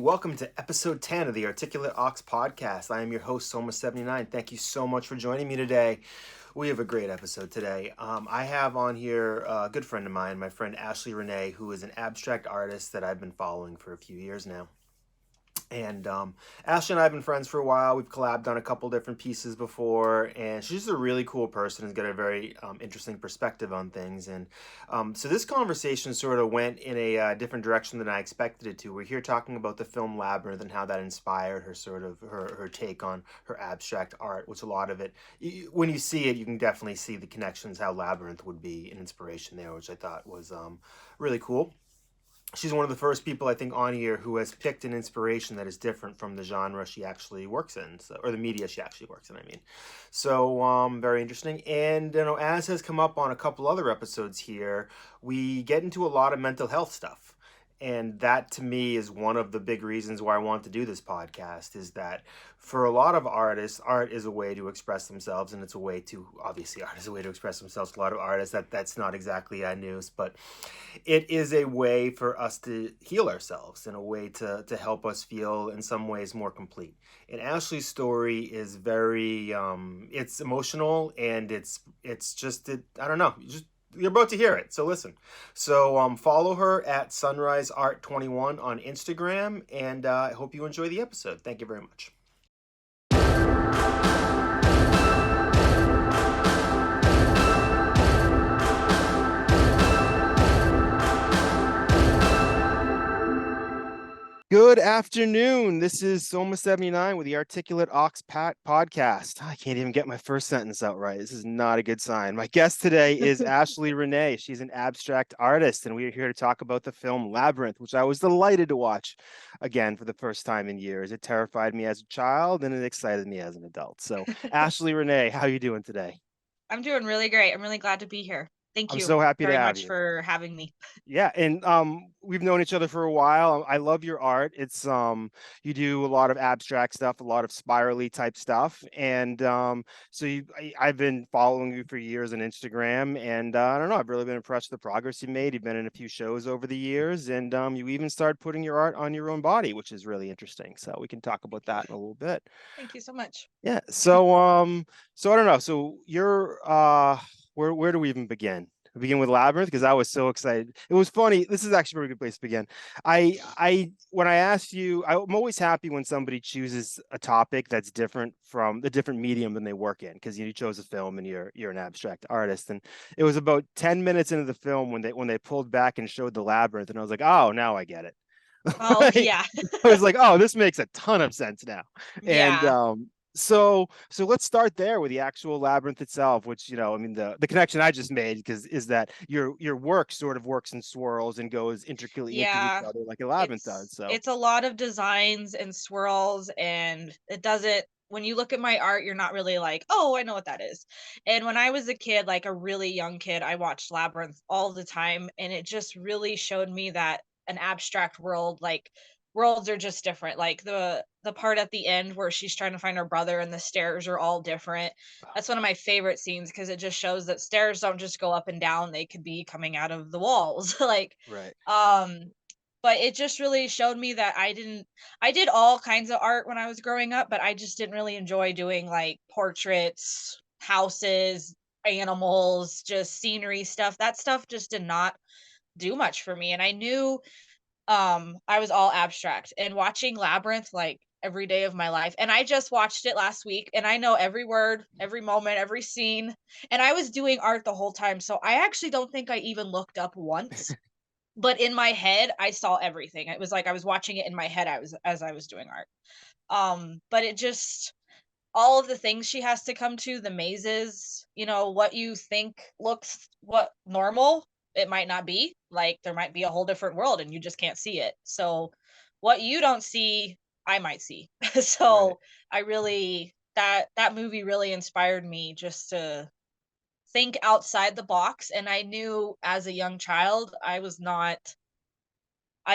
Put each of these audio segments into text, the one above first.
welcome to episode 10 of the Articulate Ox podcast. I am your host, Soma79. Thank you so much for joining me today. We have a great episode today. I have on here a good friend of mine, my friend Ashely Renee, who is an abstract artist that I've been following for a few years now. And Ashley and I have been friends for a while. We've collabed on a couple different pieces before, and she's just a really cool person. Has got a very interesting perspective on things. And so this conversation sort of went in a different direction than I expected it to. We're here talking about the film Labyrinth and how that inspired her sort of her take on her abstract art, which a lot of it, when you see it, you can definitely see the connections, how Labyrinth would be an inspiration there, which I thought was really cool. She's one of the first people I think on here who has picked an inspiration that is different from the genre she actually works in, or the media she actually works in. So very interesting. And as has come up on a couple other episodes here, we get into a lot of mental health stuff. And that to me is one of the big reasons why I want to do this podcast, is that for a lot of artists, art is a way to express themselves, and it's a way to, obviously art is a way to express themselves. A lot of artists, that's not exactly news, but it is a way for us to heal ourselves, and a way to help us feel in some ways more complete. And Ashely's story is very, it's emotional, and it's just, I don't know, you're about to hear it, so listen. So follow her at sunriseart21 on Instagram, and I hope you enjoy the episode. Thank you very much. Good afternoon. This is Soma79 with the Articulate Ox podcast. I can't even get my first sentence out right. This is not a good sign. My guest today is Ashely Renee. She's an abstract artist, and we are here to talk about the film Labyrinth, which I was delighted to watch again for the first time in years. It terrified me as a child, and it excited me as an adult. So, Ashely Renee, how are you doing today? I'm doing really great. I'm really glad to be here. Thank I'm you so happy to very have much you. for having me. Yeah, and we've known each other for a while. I love your art. It's you do a lot of abstract stuff, a lot of spirally type stuff, and I've been following you for years on Instagram, and I don't know, I've really been impressed with the progress you made. You've been in a few shows over the years, and you even started putting your art on your own body, which is really interesting. So we can talk about that in a little bit. Thank you so much. Yeah. So I don't know. So you're where do we even begin? We begin with Labyrinth, because I was so excited. It was funny. This is actually a very good place to begin. When I asked you, I'm always happy when somebody chooses a topic that's different from the different medium than they work in, because you chose a film and you're an abstract artist. And it was about 10 minutes into the film when they pulled back and showed the Labyrinth, and I was like, oh, now I get it. Oh, yeah. I was like, oh, this makes a ton of sense now. And Yeah. so let's start there with the actual Labyrinth itself, which, the connection I just made, because is that your work sort of works in swirls and goes intricately into each Yeah. other like a labyrinth does. So It's a lot of designs and swirls, and it doesn't when you look at my art, you're not really like, "Oh, I know what that is." And when I was a kid, like a really young kid, I watched Labyrinth all the time, and it just really showed me that an abstract world, like worlds are just different. Like the part at the end where she's trying to find her brother and the stairs are all different. That's one of my favorite scenes because it just shows that stairs don't just go up and down, they could be coming out of the walls. Like right. um but it just really showed me that I did all kinds of art when I was growing up, but I just didn't really enjoy doing like portraits, houses, animals, just scenery stuff. That stuff just did not do much for me. And I knew I was all abstract, and watching Labyrinth like every day of my life. And I just watched it last week, and I know every word, every moment, every scene. And I was doing art the whole time. So I actually don't think I even looked up once, but in my head I saw everything. It was like I was watching it in my head as I was doing art. But it just all of the things she has to come to, the mazes, what you think looks what normal, it might not be. Like there might be a whole different world and you just can't see it. So what you don't see, I might see. Right. So I really that movie really inspired me just to think outside the box. And I knew as a young child I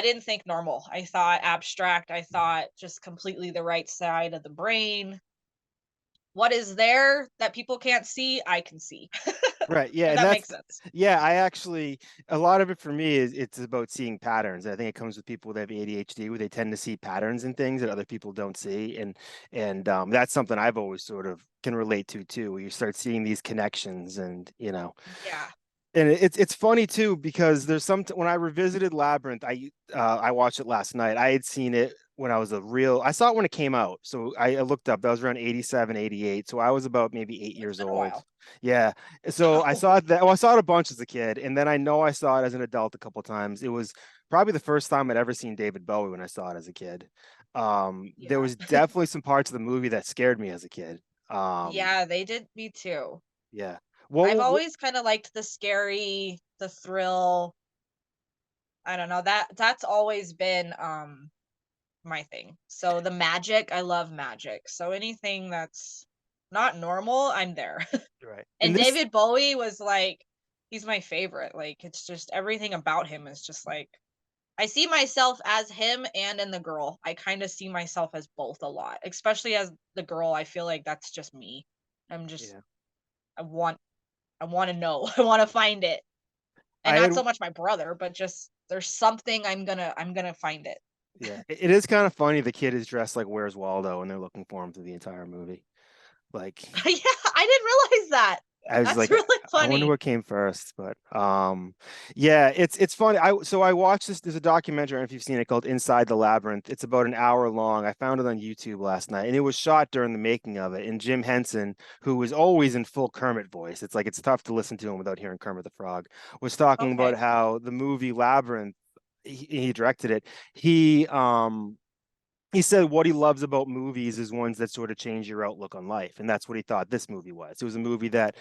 didn't think normal. I thought abstract. I thought just completely the right side of the brain. What is there that people can't see, I can see. Right. Yeah. if And that that's, makes sense. yeah, I actually, a lot of it for me is it's about seeing patterns. I think it comes with people that have ADHD where they tend to see patterns in things that other people don't see. And that's something I've always sort of can relate to too, where you start seeing these connections Yeah. and it's funny too because there's some when I revisited Labyrinth, I watched it last night. I had seen it when I saw it when it came out. So I looked up that was around 87, 88. So I was about maybe eight It's years been a old. while. Yeah. So I Oh, saw it I saw it a bunch as a kid, and then I know I saw it as an adult a couple of times. It was probably the first time I'd ever seen David Bowie when I saw it as a kid. There yeah. was definitely some parts of the movie that scared me as a kid. Um, Yeah, they did me too. yeah. I've What always kind of liked the scary, the thrill. I don't know. That's always been my thing. So the magic, I love magic. So anything that's not normal, I'm there. right. And And this David Bowie was like he's my favorite. Like it's just everything about him is just like I see myself as him and in the girl. I kind of see myself as both a lot, especially as the girl. I feel like that's just me. I'm just yeah. I want I want to know. I want to find it. And I not had so much my brother, but just there's something I'm going to find it. Yeah, it is kind of funny. The kid is dressed like Where's Waldo, and they're looking for him through the entire movie. Like, Yeah, I didn't realize that. I was That's like, really I wonder funny. what came first. But yeah, it's funny. I watched this. There's a documentary. I don't know if you've seen it called Inside the Labyrinth. It's about an hour long. I found it on YouTube last night, and it was shot during the making of it. And Jim Henson, who was always in full Kermit voice, it's like it's tough to listen to him without hearing Kermit the Frog, was talking about Okay. how the movie Labyrinth. He directed it. He said what he loves about movies is ones that sort of change your outlook on life, and that's what he thought this movie was. It was a movie that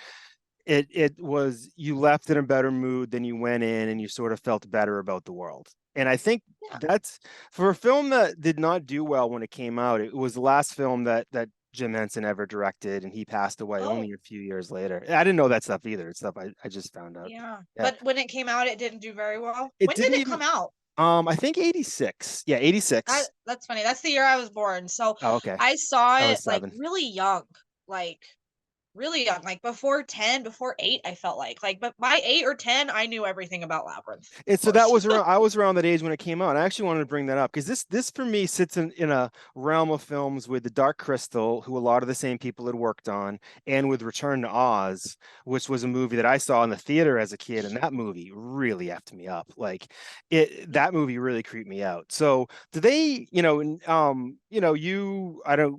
it was you left in a better mood than you went in, and you sort of felt better about the world. And I think Yeah. that's for a film that did not do well when it came out. It was the last film that Jim Henson ever directed, and he passed away Oh, only a few years later. I didn't know that stuff either. It's stuff I just found out. yeah. Yeah, But when it came out, it didn't do very well. it When did didn't it even. come out? I think 86. Yeah, 86. That's funny. That's the year I was born. So Oh, okay. I saw I it was like 7. like really young, like before 10, before 8, I felt like, but by 8 or 10, I knew everything about Labyrinth, And of so that course. was around I was around that age when it came out. I actually wanted to bring that up because this for me sits in a realm of films with The Dark Crystal, who a lot of the same people had worked on, and with Return to Oz, which was a movie that I saw in the theater as a kid, and that movie really effed me up. Like that movie really creeped me out. So do they, I don't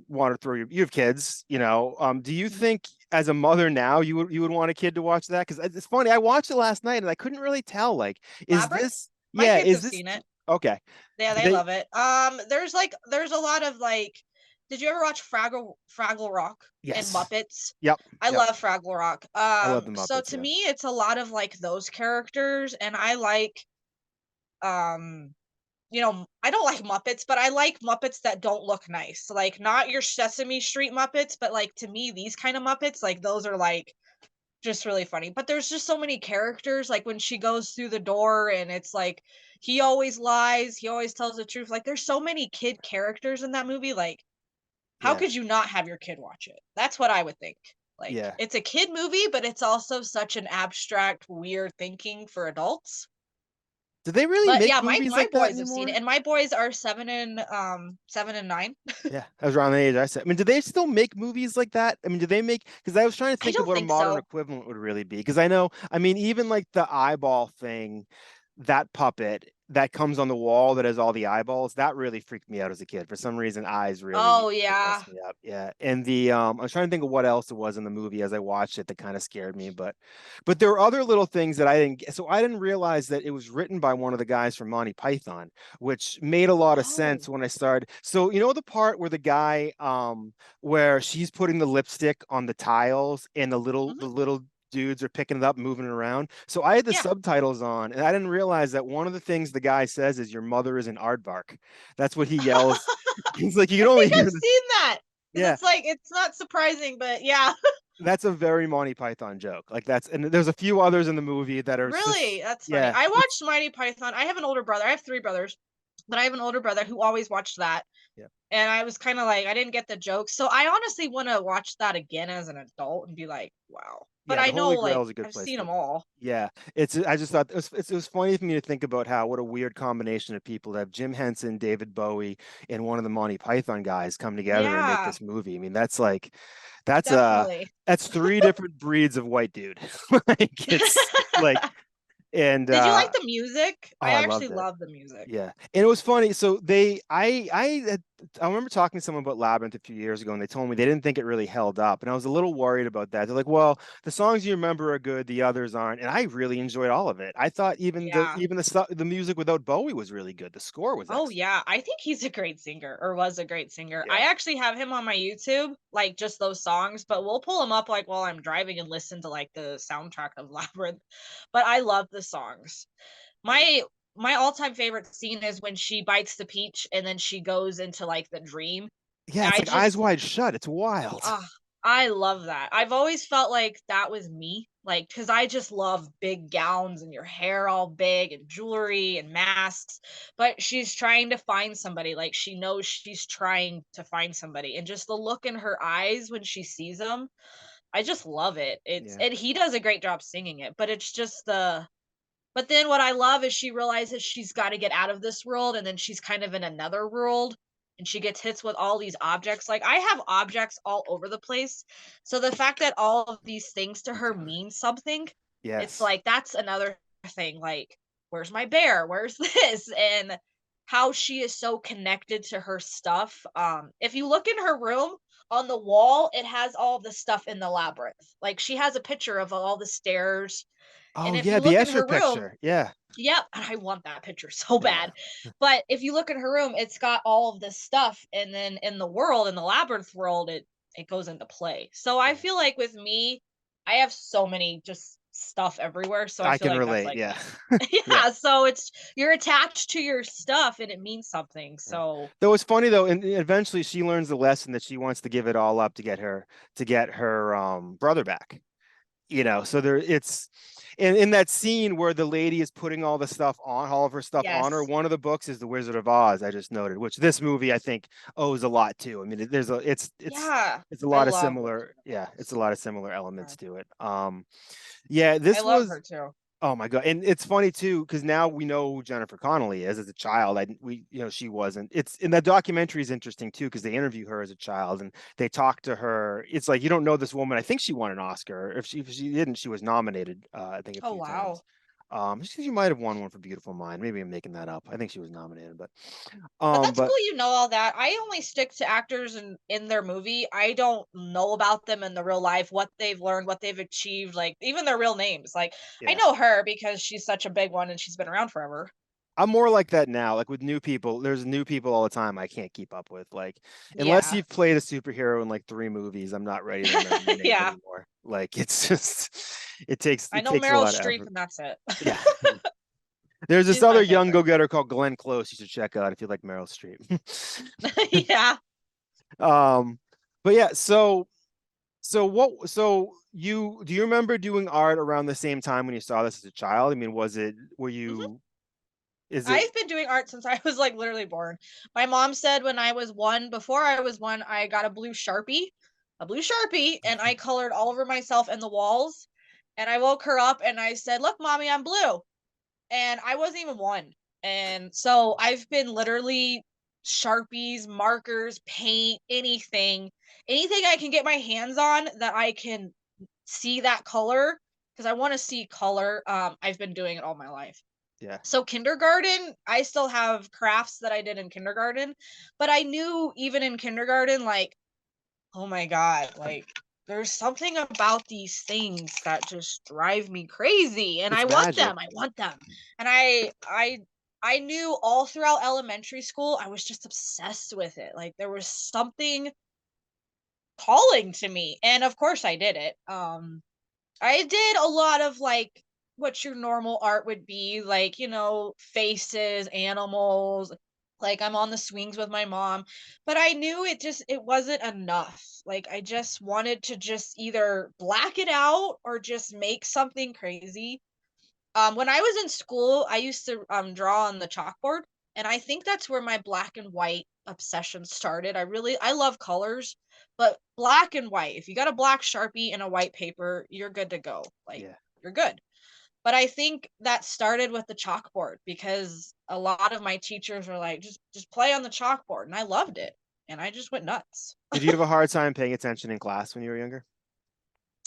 want to throw you have kids, do you Mhm. think as a mother now you would want a kid to watch that? Because it's funny, I watched it last night and I couldn't really tell. Like, is Labyrinth? this My yeah, kids is have this seen it. okay? Yeah, Do they they love it. There's a lot of like did you ever watch Fraggle Rock and Yes. Muppets? Yep. I Yep. love Fraggle Rock. I love the So Muppets, to yeah. me it's a lot of like those characters and I like um I don't like Muppets, but I like Muppets that don't look nice. Like not your Sesame Street Muppets, but like to me these kind of Muppets, like those are like just really funny. But there's just so many characters like when she goes through the door and it's like he always lies, he always tells the truth. Like there's so many kid characters in that movie like how Yeah. could you not have your kid watch it? That's what I would think. Like Yeah. it's a kid movie, but it's also such an abstract weird thinking for adults. Do they really But make yeah, movies my like that boys have seen it anymore? and my boys are 7 and 9. Yeah, I was around the age I said. I mean, do they still make movies like that? I mean, do they make? Because I was trying to I think of don't what a think modern so. equivalent would really be. Because I know, I mean, even like the eyeball thing, that puppet that comes on the wall that has all the eyeballs, that really freaked me out as a kid. For some reason, eyes really Oh like yeah. messed me up. Yeah, and the I was trying to think of what else it was in the movie as I watched it that kind of scared me. But there were other little things that I didn't get. So I didn't realize that it was written by one of the guys from Monty Python, which made a lot of Oh. sense when I started. So you know the part where the guy where she's putting the lipstick on the tiles and the little Mhm. the little dudes are picking it up, moving it around. So I had the Yeah. subtitles on, and I didn't realize that one of the things the guy says is "Your mother is an aardvark." That's what he yells. He's like, you I can only think hear I've the seen that because yeah. it's like it's not surprising, but yeah. That's a very Monty Python joke. Like that's and there's a few others in the movie that are Really, just that's funny. yeah. I It's watched Mighty Python. I have an older brother. I have 3 brothers. But I have an older brother who always watched that, Yeah. and I was kinda like, I didn't get the jokes, so I honestly wanna watch that again as an adult and be like, "Wow." But Yeah, I the know, Holy Grail like, is a good I've place seen to. them all. Yeah, it's I just thought it was funny for me to think about how what a weird combination of people to have Jim Henson, David Bowie, and one of the Monty Python guys come together and make Yeah, this movie. I mean, that's definitely. that's three different breeds of white dude. Like it's like and Did you like the music? oh, I I actually loved it. love the music. Yeah, and it was funny. So I remember talking to someone about Labyrinth a few years ago, and they told me they didn't think it really held up, and I was a little worried about that. They're like, "Well, the songs you remember are good, the others aren't," and I really enjoyed all of it. I thought Yeah. even the music without Bowie was really good. The score was Oh, excellent. yeah, I think he's a great singer, or was a great singer. I Yeah, actually have him on my YouTube, like, just those songs, but we'll pull them up, like, while I'm driving and listen to, like, the soundtrack of Labyrinth, but I love the songs. yeah, My all-time favorite scene is when she bites the peach and then she goes into, like, the dream. yeah. It's I like Eyes just Wide Shut. It's wild. ah, I love that. I've always felt like that was me, like, cause I just love big gowns and your hair all big and jewelry and masks, but she's trying to find somebody, like, she knows she's trying to find somebody, and just the look in her eyes when she sees him, I just love it. It's Yeah, and he does a great job singing it, but it's just the but then what I love is she realizes she's gotta get out of this world, and then she's kind of in another world, and she gets hits with all these objects. Like, I have objects all over the place, so the fact that all of these things to her mean something, it's yes. like, that's another thing, like, "Where's my bear? Where's this?" And how she is so connected to her stuff. If you look in her room, on the wall, it has all the stuff in the labyrinth. Like, she has a picture of all the stairs, and Oh if yeah, you the look in Escher her room, picture. Yeah, yep, and I want that picture so yeah, bad. But if you look in her room, it's got all of this stuff, and then in the world, in the labyrinth world, it goes into play. So I yeah. feel like with me, I have so many just stuff everywhere. So I I feel can like that's relate. like Yeah, me. yeah. Yeah. So it's you're attached to your stuff and it means something. Yeah. So Though it's funny though, and eventually she learns the lesson that she wants to give it all up to get her brother back. So there it's in that scene where the lady is putting all of her stuff on her. yes. One of the books is The Wizard of Oz, I just noted, which this movie I think owes a lot to. I mean, there's a Yeah. it's a I lot of love similar, yeah, it's a lot of similar her. elements to it. Yeah, I this love was her too. Oh my God. And it's funny too, because now we know who Jennifer Connelly is as a child. She wasn't. It's in that documentary is interesting too, because they interview her as a child and they talk to her. It's like you don't know this woman. I think she won an Oscar. If she didn't, she was nominated, I think a Oh few times. wow. She might have won one for Beautiful Mind. Maybe I'm making that up. I think she was nominated, But that's but cool you know all that. I only stick to actors in their movie. I don't know about them in the real life, what they've learned, what they've achieved, like even their real names. Like I yeah. know her because she's such a big one and she's been around forever. I'm more like that now. Like with new people, there's new people all the time I can't keep up with. Like, unless Yeah. you've played a superhero in like three movies, I'm not ready to learn your name Yeah. anymore. Like, it's just, I it know takes a Meryl lot of Streep effort. and that's it. Yeah. There's this She's my other young favorite. go-getter called Glenn Close you should check out if you like Meryl Streep. Yeah. um, but yeah, so you do you remember doing art around the same time when you saw this as a child? I mean, Mhm. is it, I've been doing art since I was like literally born. My mom said when I was one, before I was one, I got a blue Sharpie, and I colored all over myself and the walls. And I woke her up and I said, "Look, mommy, I'm blue." And I wasn't even one. And so I've been literally Sharpies, markers, paint, anything I can get my hands on that I can see that color because I want to see color. I've been doing it all my life. yeah, So kindergarten, I still have crafts that I did in kindergarten, but I knew even in kindergarten, like, oh my God, like there's something about these things that just drive me crazy and it's I want magic. them. I want them. And I knew all throughout elementary school, I was just obsessed with it. Like there was something calling to me. And of course I did it. I did a lot of like what your normal art would be, like, faces, animals, like I'm on the swings with my mom, but I knew it wasn't enough. Like I just wanted to just either black it out or just make something crazy. When I was in school, I used to draw on the chalkboard. And I think that's where my black and white obsession started. I love colors, but black and white. If you got a black Sharpie and a white paper, you're good to go. Like, Yeah. you're good. But I think that started with the chalkboard because a lot of my teachers were like, just play on the chalkboard, and I loved it. And I just went nuts. Did you have a hard time paying attention in class when you were younger?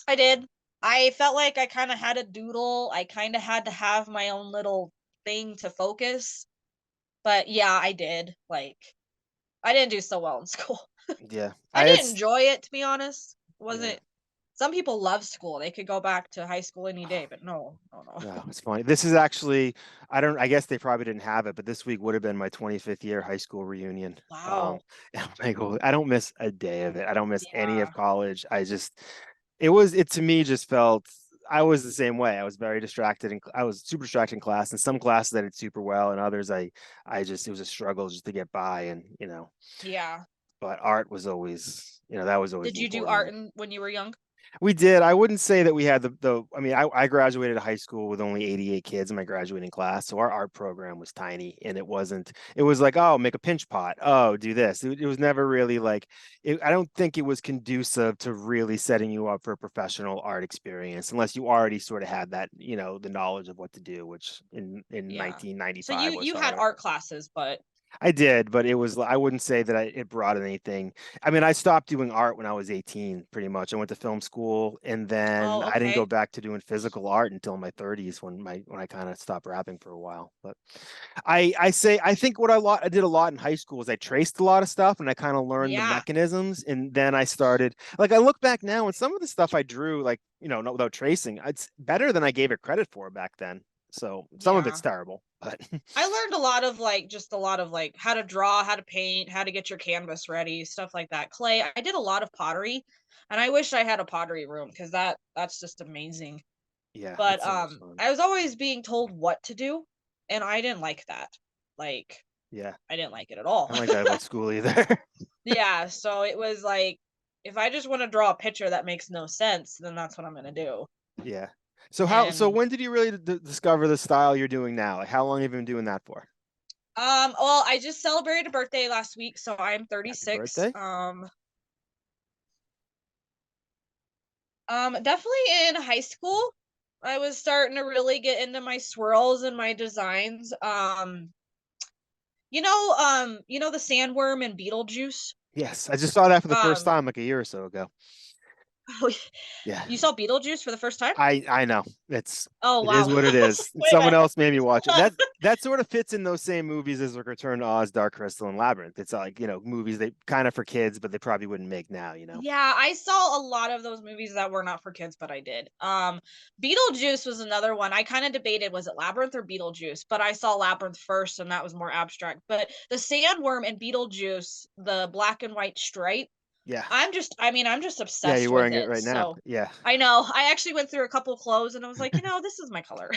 I did. I felt like I kind of had a doodle. I kind of had to have my own little thing to focus. But yeah, I did. Like, I didn't do so well in school. Yeah. I I didn't it's enjoy it, to be honest. It yeah. wasn't Some people love school. They could go back to high school any day, but no, no, no. No, it's funny. This is actually, I guess they probably didn't have it, but this week would have been my 25th year high school reunion. Wow. And I'm like, I don't miss a day of it. I don't miss any of Yeah. college. It to me just felt, I was the same way. I was very distracted and I was super distracted in class. And some classes I did super well, and others it was a struggle just to get by. And, Yeah. but art was always, that was always Did the you do important art one. when you were young? We did. I wouldn't say that we had I mean, I graduated high school with only 88 kids in my graduating class. So our art program was tiny, and it was like, oh, make a pinch pot. Oh, do this. It was never really like, I don't think it was conducive to really setting you up for a professional art experience unless you already sort of had that, the knowledge of what to do, which in Yeah. So 1995 was you had harder. art classes, but I did, but I wouldn't say that it brought anything. I mean, I stopped doing art when I was 18, pretty much. I went to film school, and then oh, I didn't go okay. back to doing physical art until my 30s when I kind of stopped rapping for a while. But I think I did a lot in high school is I traced a lot of stuff and I kind of learned the Yeah. mechanisms, and then I started like I look back now and some of the stuff I drew, like, not without tracing, it's better than I gave it credit for back then. So some of it's Yeah. terrible, but I learned a lot of just a lot of how to draw, how to paint, how to get your canvas ready, stuff like that. Clay, I did a lot of pottery, and I wish I had a pottery room because that's just amazing. yeah, But it's so much fun. I was always being told what to do, and I didn't like that. Like, Yeah. I didn't like it at I all. don't like that about school either. Yeah, so it was like, if I just want to draw a picture that makes no sense, then that's what I'm gonna do. Yeah. So And when did you really discover the style you're doing now? Like how long have you been doing that for? well, I just celebrated a birthday last week, so I'm Happy 36. birthday. Definitely in high school, I was starting to really get into my swirls and my designs. You know the sandworm and Beetlejuice? Yes, I just saw that for the first Um, time like a year or so ago. Yeah. you saw Beetlejuice for the first time? I know. Oh, It wow. is what it I was is. like, wait a Someone else made me watch it. minute. That sort of fits in those same movies as like Return to Oz, Dark Crystal, and Labyrinth. It's like, movies they kind of for kids, but they probably wouldn't make now. Yeah, I saw a lot of those movies that were not for kids, but I did. Beetlejuice was another one. I kind of debated, was it Labyrinth or Beetlejuice? But I saw Labyrinth first, and that was more abstract. But the sandworm and Beetlejuice, the black and white stripe, Yeah. I'm just Yeah, you're obsessed with wearing it it. right now. So Yeah. I know. I actually went through a couple of clothes and I was like, this is my color.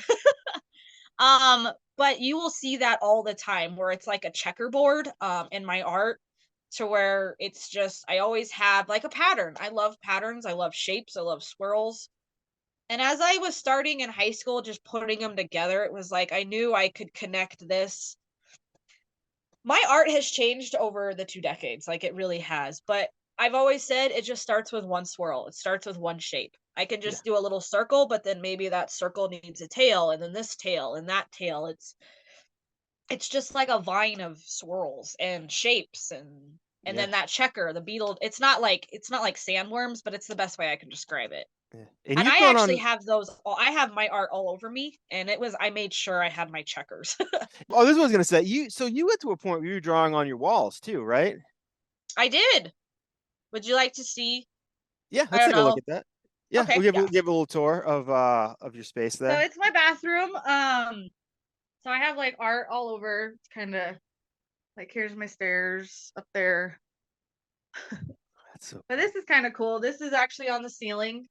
But you will see that all the time where it's like a checkerboard in my art, to where it's just I always have like a pattern. I love patterns, I love shapes, I love swirls. And as I was starting in high school, just putting them together, it was like I knew I could connect this. My art has changed over the 2 decades, like it really has. But I've always said it just starts with one swirl. It starts with one shape. I can Yeah. just do a little circle, but then maybe that circle needs a tail, and then this tail and that tail. It's just like a vine of swirls and shapes, and Yeah. then that checker, the beetle. It's not like sandworms, but it's the best way I can describe it. Yeah. And And you've I gone actually on. have I have my art all over me, and I made sure I had my checkers. Oh, this is what I was gonna say. You went to a point where you were drawing on your walls too, right? I did. Would you like to see? Yeah, I let's don't take a look know. at that. Yeah, Okay, yeah. we'll give a little tour of your space So there. it's my bathroom. So I have like art all over. It's kind of like, here's my stairs up there. That's so But cool. this is kind of cool. This is actually on the ceiling.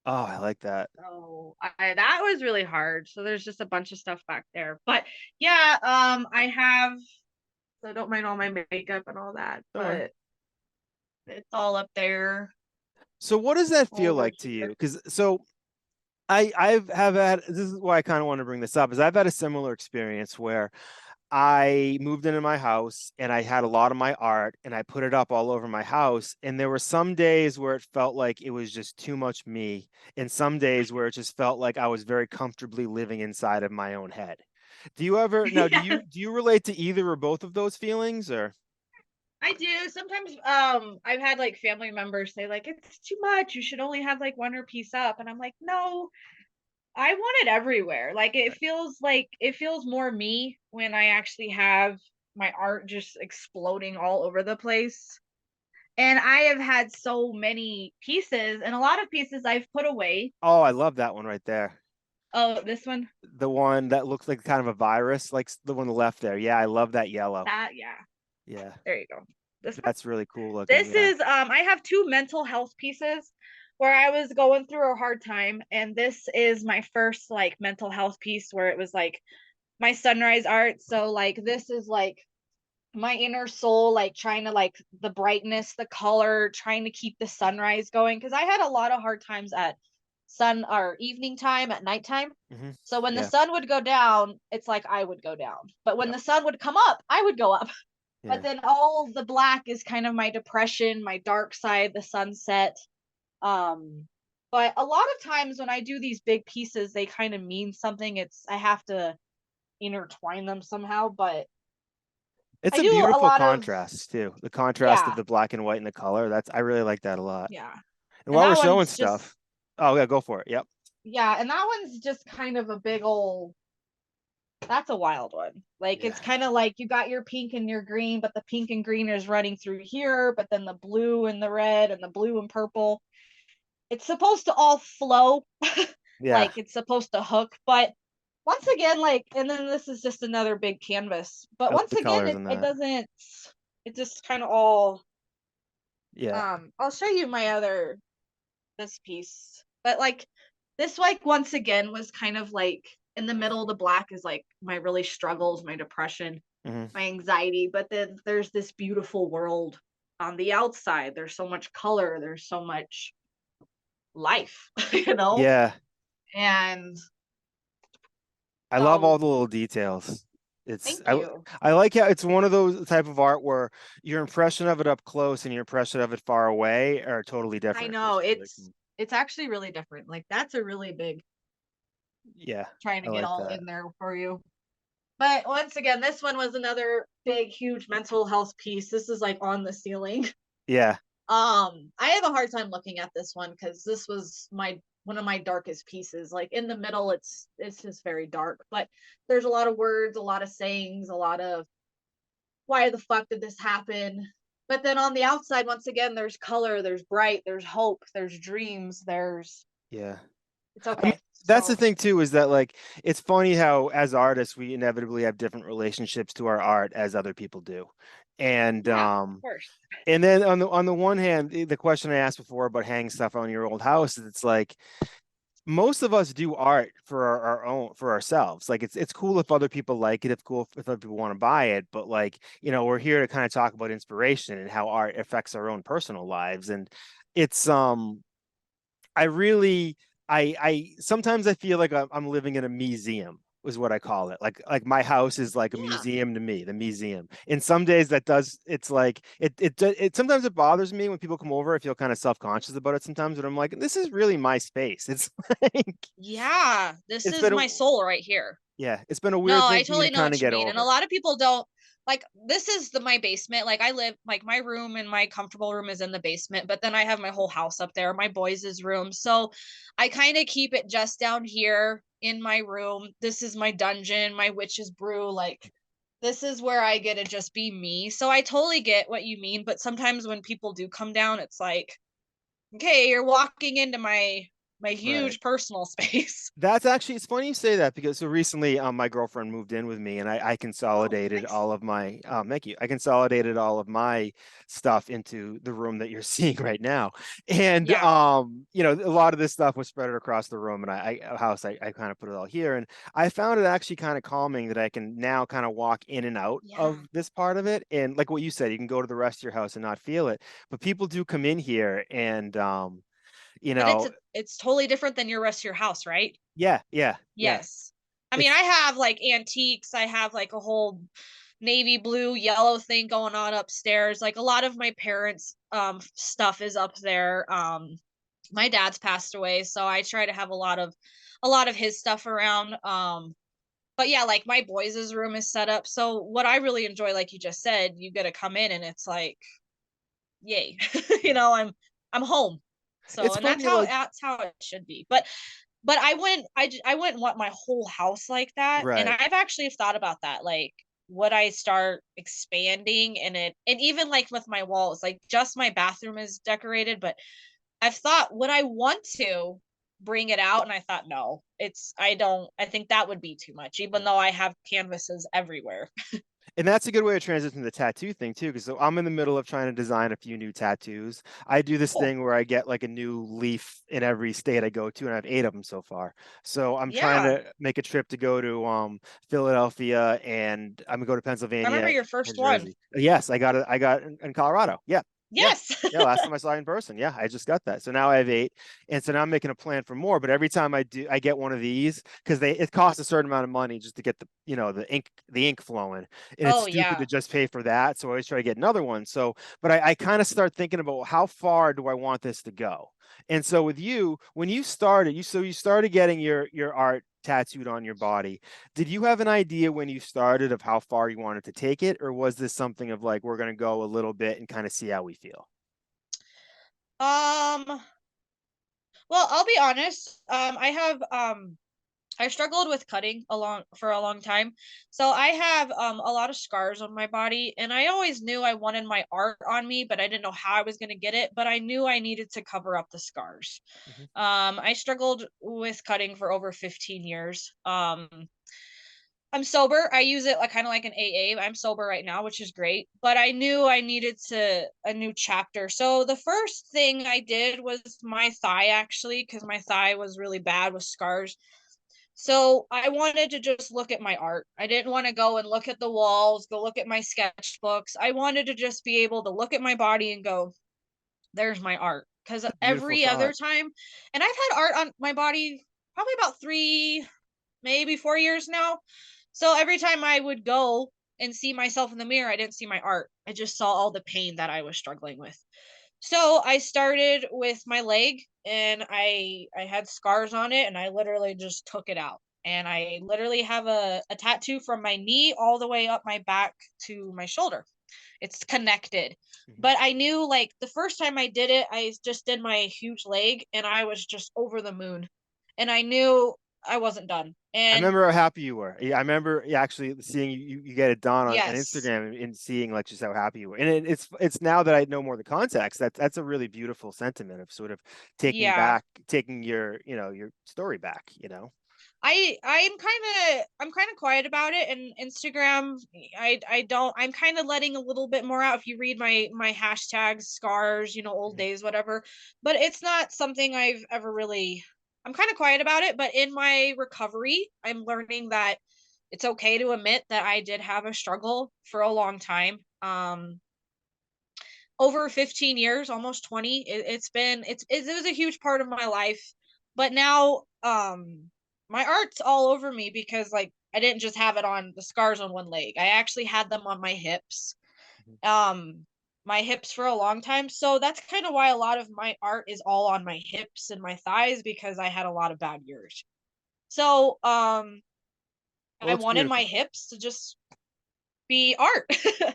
Oh, I like that. So that was really hard. So there's just a bunch of stuff back there. But yeah, I have, so don't mind all my makeup and all that, Don't worry. but it's all up there, So what does that all feel over like to you? here. Because I've have had, this is why I kind of want to bring this up, is I've had a similar experience where I moved into my house and I had a lot of my art and I put it up all over my house. And there were some days where it felt like it was just too much me, and some days where it just felt like I was very comfortably living inside of my own head. Do you ever now Yes, do you relate to either or both of those feelings or I do. Sometimes I've had like family members say like it's too much. You should only have like one or piece up. And I'm like, no, I want it everywhere. Like it feels more me when I actually have my art just exploding all over the place. And I have had so many pieces, and a lot of pieces I've put away. oh, I love that one right there. Oh, this one? The one that looks like kind of a virus, like the one on the left there. Yeah, I love that yellow. That, yeah. Yeah, There you go. This one? that's really cool looking. This Yeah. is I have two mental health pieces where I was going through a hard time, and this is my first like mental health piece where it was like my sunrise art. So like this is like my inner soul, like trying to like the brightness, the color, trying to keep the sunrise going because I had a lot of hard times at sun or evening time at nighttime. Hmm. So when the Yeah. sun would go down, it's like I would go down. But when Yep. the sun would come up, I would go up. But Yeah. then all the black is kind of my depression, my dark side, the sunset. Um, but a lot of times when I do these big pieces, they kind of mean something. It's I have to intertwine them somehow, but It's I a do a beautiful lot of contrast too. The contrast of yeah, the black and white and the color. That's I really like that a lot. yeah. And And while we're that showing one's just stuff, oh yeah, go for it. Yep. yeah, and that one's just kind of a big old that's a wild one. Like Yeah. it's kind of like you got your pink and your green, but the pink and green is running through here, but then the blue and the red and the blue and purple. It's supposed to all flow, Yeah. like it's supposed to hook, but once again, like, and then this is just another big canvas. But I love once the again, colors it in it that. doesn't. It just kind of all. Yeah. I'll show you my other this piece, but like this, like once again, was kind of like in the middle. The black is like my really struggles, my depression, Hmm. my anxiety. But then there's this beautiful world on the outside. There's so much color. There's so much life, you know. Yeah. And I love all so, the little details. It's thank you. I like how it's one of those type of art where your impression of it up close and your impression of it far away are totally I different, know which is really it's cool. it's actually really different. Like that's a really big Yeah, trying to I get like all that. in there for you. But once again, this one was another big, huge mental health piece. This is like on the ceiling. Yeah, I have a hard time looking at this one because this was my one of my darkest pieces. Like in the middle, it's just very dark. But there's a lot of words, a lot of sayings, a lot of why the fuck did this happen? But then on the outside, once again, there's color, there's bright, there's hope, there's dreams, there's yeah. it's I mean, okay. that's the So thing too, is that like it's funny how as artists we inevitably have different relationships to our art as other people do. And yeah, of course. and then on the one hand, the question I asked before about hanging stuff on your old house is it's like most of us do art for our own for ourselves. Like it's cool if other people like it, if cool if other people want to buy it, but like, we're here to kind of talk about inspiration and how art affects our own personal lives. And it's I really, I sometimes I feel like I'm living in a museum is what I call it. Like my house is like a Yeah. museum to me, the museum. And some days that does, it's like it sometimes it bothers me when people come over. I feel kind of self-conscious about it sometimes, but I'm like, this is really my space. It's like Yeah, this it's is been a my soul right here. yeah, it's been a No, weird I thing for me to totally know kind of what you get mean. And a over. lot of people don't like this is my basement. Like I live like my room and my comfortable room is in the basement, but then I have my whole house up there, my boys' room. So I kind of keep it just down here in my room. This is my dungeon, my witch's brew. Like this is where I get to just be me. So I totally get what you mean, but sometimes when people do come down, it's like, okay, you're walking into my Right. huge personal space. That's actually it's funny you say that because so recently my girlfriend moved in with me and I Oh, consolidated nice. all of my thank you. I consolidated all of my stuff into the room that you're seeing right now. And Yeah. a lot of this stuff was spread across the room and I kind of put it all here. And I found it actually kind of calming that I can now kind of walk in and out Yeah. of this part of it. And like what you said, you can go to the rest of your house and not feel it. But people do come in here and you But know, it's totally different than your rest of your house, right? yeah, yeah, yeah. Yes. I mean, I It's have like antiques. I have like a whole navy blue, yellow thing going on upstairs. Like a lot of my parents' stuff is up there. My dad's passed away, so I try to have a lot of his stuff around. But yeah, like my boys' room is set up. So what I really enjoy, like you just said, you get to come in and it's like, yay, you yeah. know, I'm home. So, It's and funny, like that's how it should be. But I wouldn't want my whole house like that. And right. I've actually thought about that. Like, would I start expanding in it? And even like with my walls, like just my bathroom is decorated, but I've thought, would I want to bring it out? And I thought, no, I think that would be too much, even Yeah. though I have canvases everywhere. And that's a good way to transition to the tattoo thing too, because so I'm in the middle of trying to design a few new tattoos. I do this Cool. thing where I get like a new leaf in every state I go to, and I have 8 of them so far. So I'm trying Yeah. to make a trip to go to Philadelphia, and I'm gonna go to I remember Pennsylvania your and first one. Jersey. Yes, I got it. I got it in Colorado. Yeah. Yeah. Yes. Yeah, last time I saw it in person. Yeah, I just got that. So now I have 8. And so now I'm making a plan for more. But every time I do, I get one of these because it costs a certain amount of money just to get the ink flowing. And it's Oh, stupid to yeah. just pay for that. So I always try to get another one. So, but I kind of start thinking about how far do I want this to go? And so with you, when you started, you started getting your art tattooed on your body. Did you have an idea when you started of how far you wanted to take it, or was this something of like we're gonna go a little bit and kind of see how we feel? Um, well, I'll be honest. I struggled with cutting for a long time. So I have a lot of scars on my body, and I always knew I wanted my art on me, but I didn't know how I was going to get it, but I knew I needed to cover up the scars. Mhm. I struggled with cutting for over 15 years. I'm sober. I use it like kind of like an AA. I'm sober right now, which is great. But I knew I needed to a new chapter. So the first thing I did was my thigh actually, because my thigh was really bad with scars. So I wanted to just look at my art. I didn't want to go and look at the walls, go look at my sketchbooks. I wanted to just be able to look at my body and go, there's my art. Because It's a beautiful every other thought. time, and I've had art on my body probably about 3, maybe 4 years now. So every time I would go and see myself in the mirror, I didn't see my art. I just saw all the pain that I was struggling with. So I started with my leg and I had scars on it and I literally just took it out. And I literally have a tattoo from my knee all the way up my back to my shoulder. It's connected. Mhm. But I knew like the first time I did it, I just did my huge leg and I was just over the moon. And I knew I wasn't done. I And remember how happy you were. Yeah, I remember actually seeing you get it done on yes, Instagram and seeing like just how happy you were. And it's now that I know more of the context, that's a really beautiful sentiment of sort of yeah. taking your story back. I'm kind of quiet about it, and Instagram I don't, I'm kind of letting a little bit more out. If you read my hashtags, scars, old Mhm. days, whatever, but it's not something I've ever really, I'm kind of quiet about it. But in my recovery, I'm learning that it's okay to admit that I did have a struggle for a long time. Over 15 years, almost 20. It was a huge part of my life. But now my art's all over me because like I didn't just have it on the scars on one leg. I actually had them on my hips. Mhm. Um my hips for a long time. So that's kind of why a lot of my art is all on my hips and my thighs because I had a lot of bad years. So Well, I it's wanted my beautiful. hips to just be art.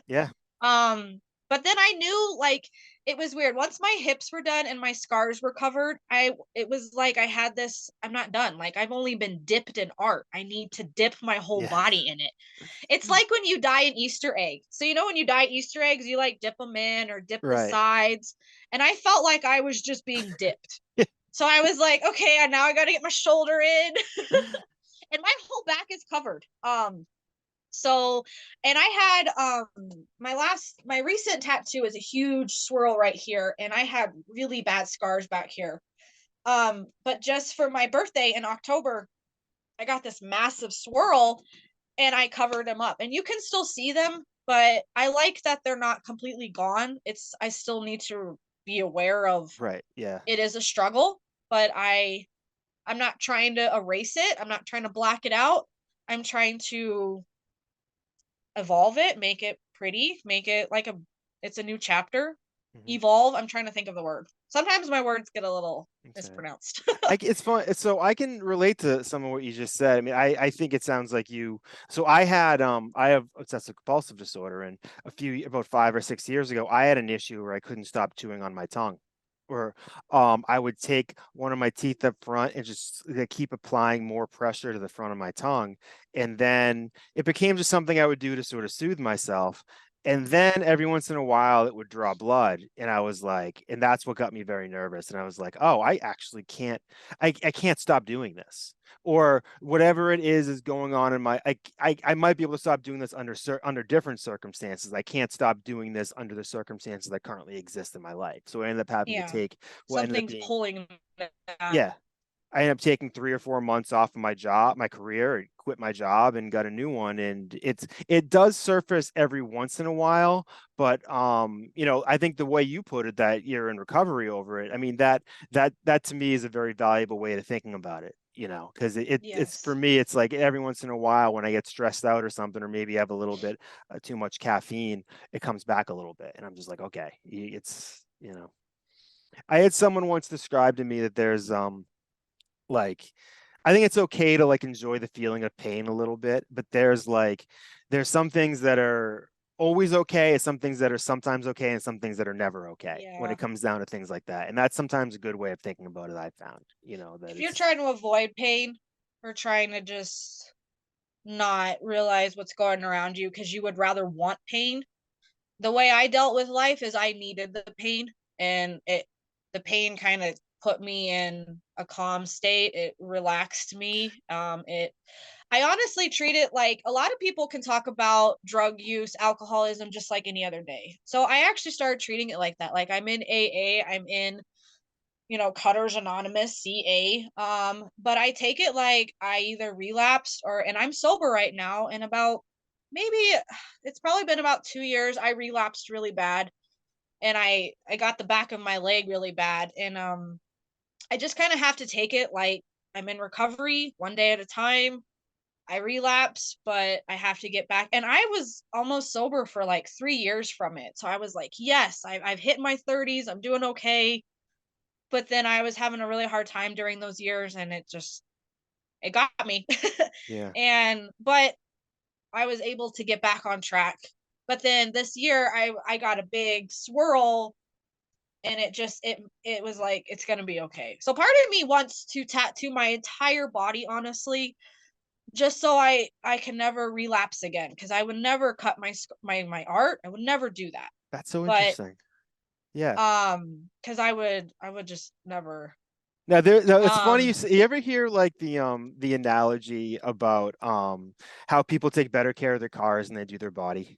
Yeah. But then I knew like it was weird. Once my hips were done and my scars were covered, it was like I had this, I'm not done. Like I've only been dipped in art. I need to dip my whole Yeah. body in it. It's like when you dye an Easter egg. So when you dye Easter eggs, you like dip them in or dip the Right. sides. And I felt like I was just being dipped. So I was like, okay, now I got to get my shoulder in, and my whole back is covered. So, and I had my recent tattoo is a huge swirl right here, and I had really bad scars back here. But just for my birthday in October, I got this massive swirl and I covered them up. And you can still see them, but I like that they're not completely gone. I still need to be aware of Right. Yeah. it is a struggle, but I'm not trying to erase it. I'm not trying to black it out. I'm trying to evolve it, make it pretty, make it like it's a new chapter. Hmm. Evolve. I'm trying to think of the word. Sometimes my words get a little Okay. mispronounced. It's fun. So I can relate to some of what you just said. I mean, I think it sounds like you. So I have obsessive compulsive disorder, and about 5 or 6 years ago, I had an issue where I couldn't stop chewing on my tongue. Where I would take one of my teeth up front and just keep applying more pressure to the front of my tongue, and then it became just something I would do to sort of soothe myself. And then every once in a while it would draw blood. And I was like, and that's what got me very nervous. And I was like, oh, I actually can't, I can't stop doing this. Or whatever it is going on in my, I might be able to stop doing this under different circumstances. I can't stop doing this under the circumstances that currently exist in my life. So I ended up having to Yeah. take what ended up Something's being, pulling back. yeah, I ended up taking 3 or 4 months off of my job, my career, quit my job and got a new one. And it does surface every once in a while, but I think the way you put it, that you're in recovery over it, I mean that to me is a very valuable way of thinking about it, because it's for Yes. me, it's like every once in a while when I get stressed out or something, or maybe have a little bit too much caffeine, it comes back a little bit, and I'm just like, okay, I had someone once describe to me that there's like I think it's okay to like enjoy the feeling of pain a little bit, but there's some things that are always okay, and some things that are sometimes okay, and some things that are never okay when Yeah. it comes down to things like that. And that's sometimes a good way of thinking about it, I found, that If you're it's trying to avoid pain or trying to just not realize what's going around you because you would rather want pain, the way I dealt with life is I needed the pain, and the pain kind of put me in a calm state. It relaxed me. It I honestly treat it like a lot of people can talk about drug use, alcoholism just like any other day. So I actually started treating it like that. Like I'm in AA, I'm in Cutters Anonymous, CA. But I take it like I either relapsed and I'm sober right now. And about maybe it's probably been about 2 years. I relapsed really bad, and I got the back of my leg really bad, and I just kind of have to take it like I'm in recovery one day at a time. I relapse, but I have to get back. And I was almost sober for like 3 years from it. So I was like, yes, I've hit my 30s. I'm doing okay. But then I was having a really hard time during those years, and it got me. yeah. But I was able to get back on track. But then this year I got a big swirl, and it was like it's going to be okay. So part of me wants to tattoo my entire body, honestly, just so I can never relapse again, because I would never cut my art. I would never do that. That's so But interesting. Yeah. because I would just never. Now it's funny um you ever hear like the analogy about how people take better care of their cars than they do their body.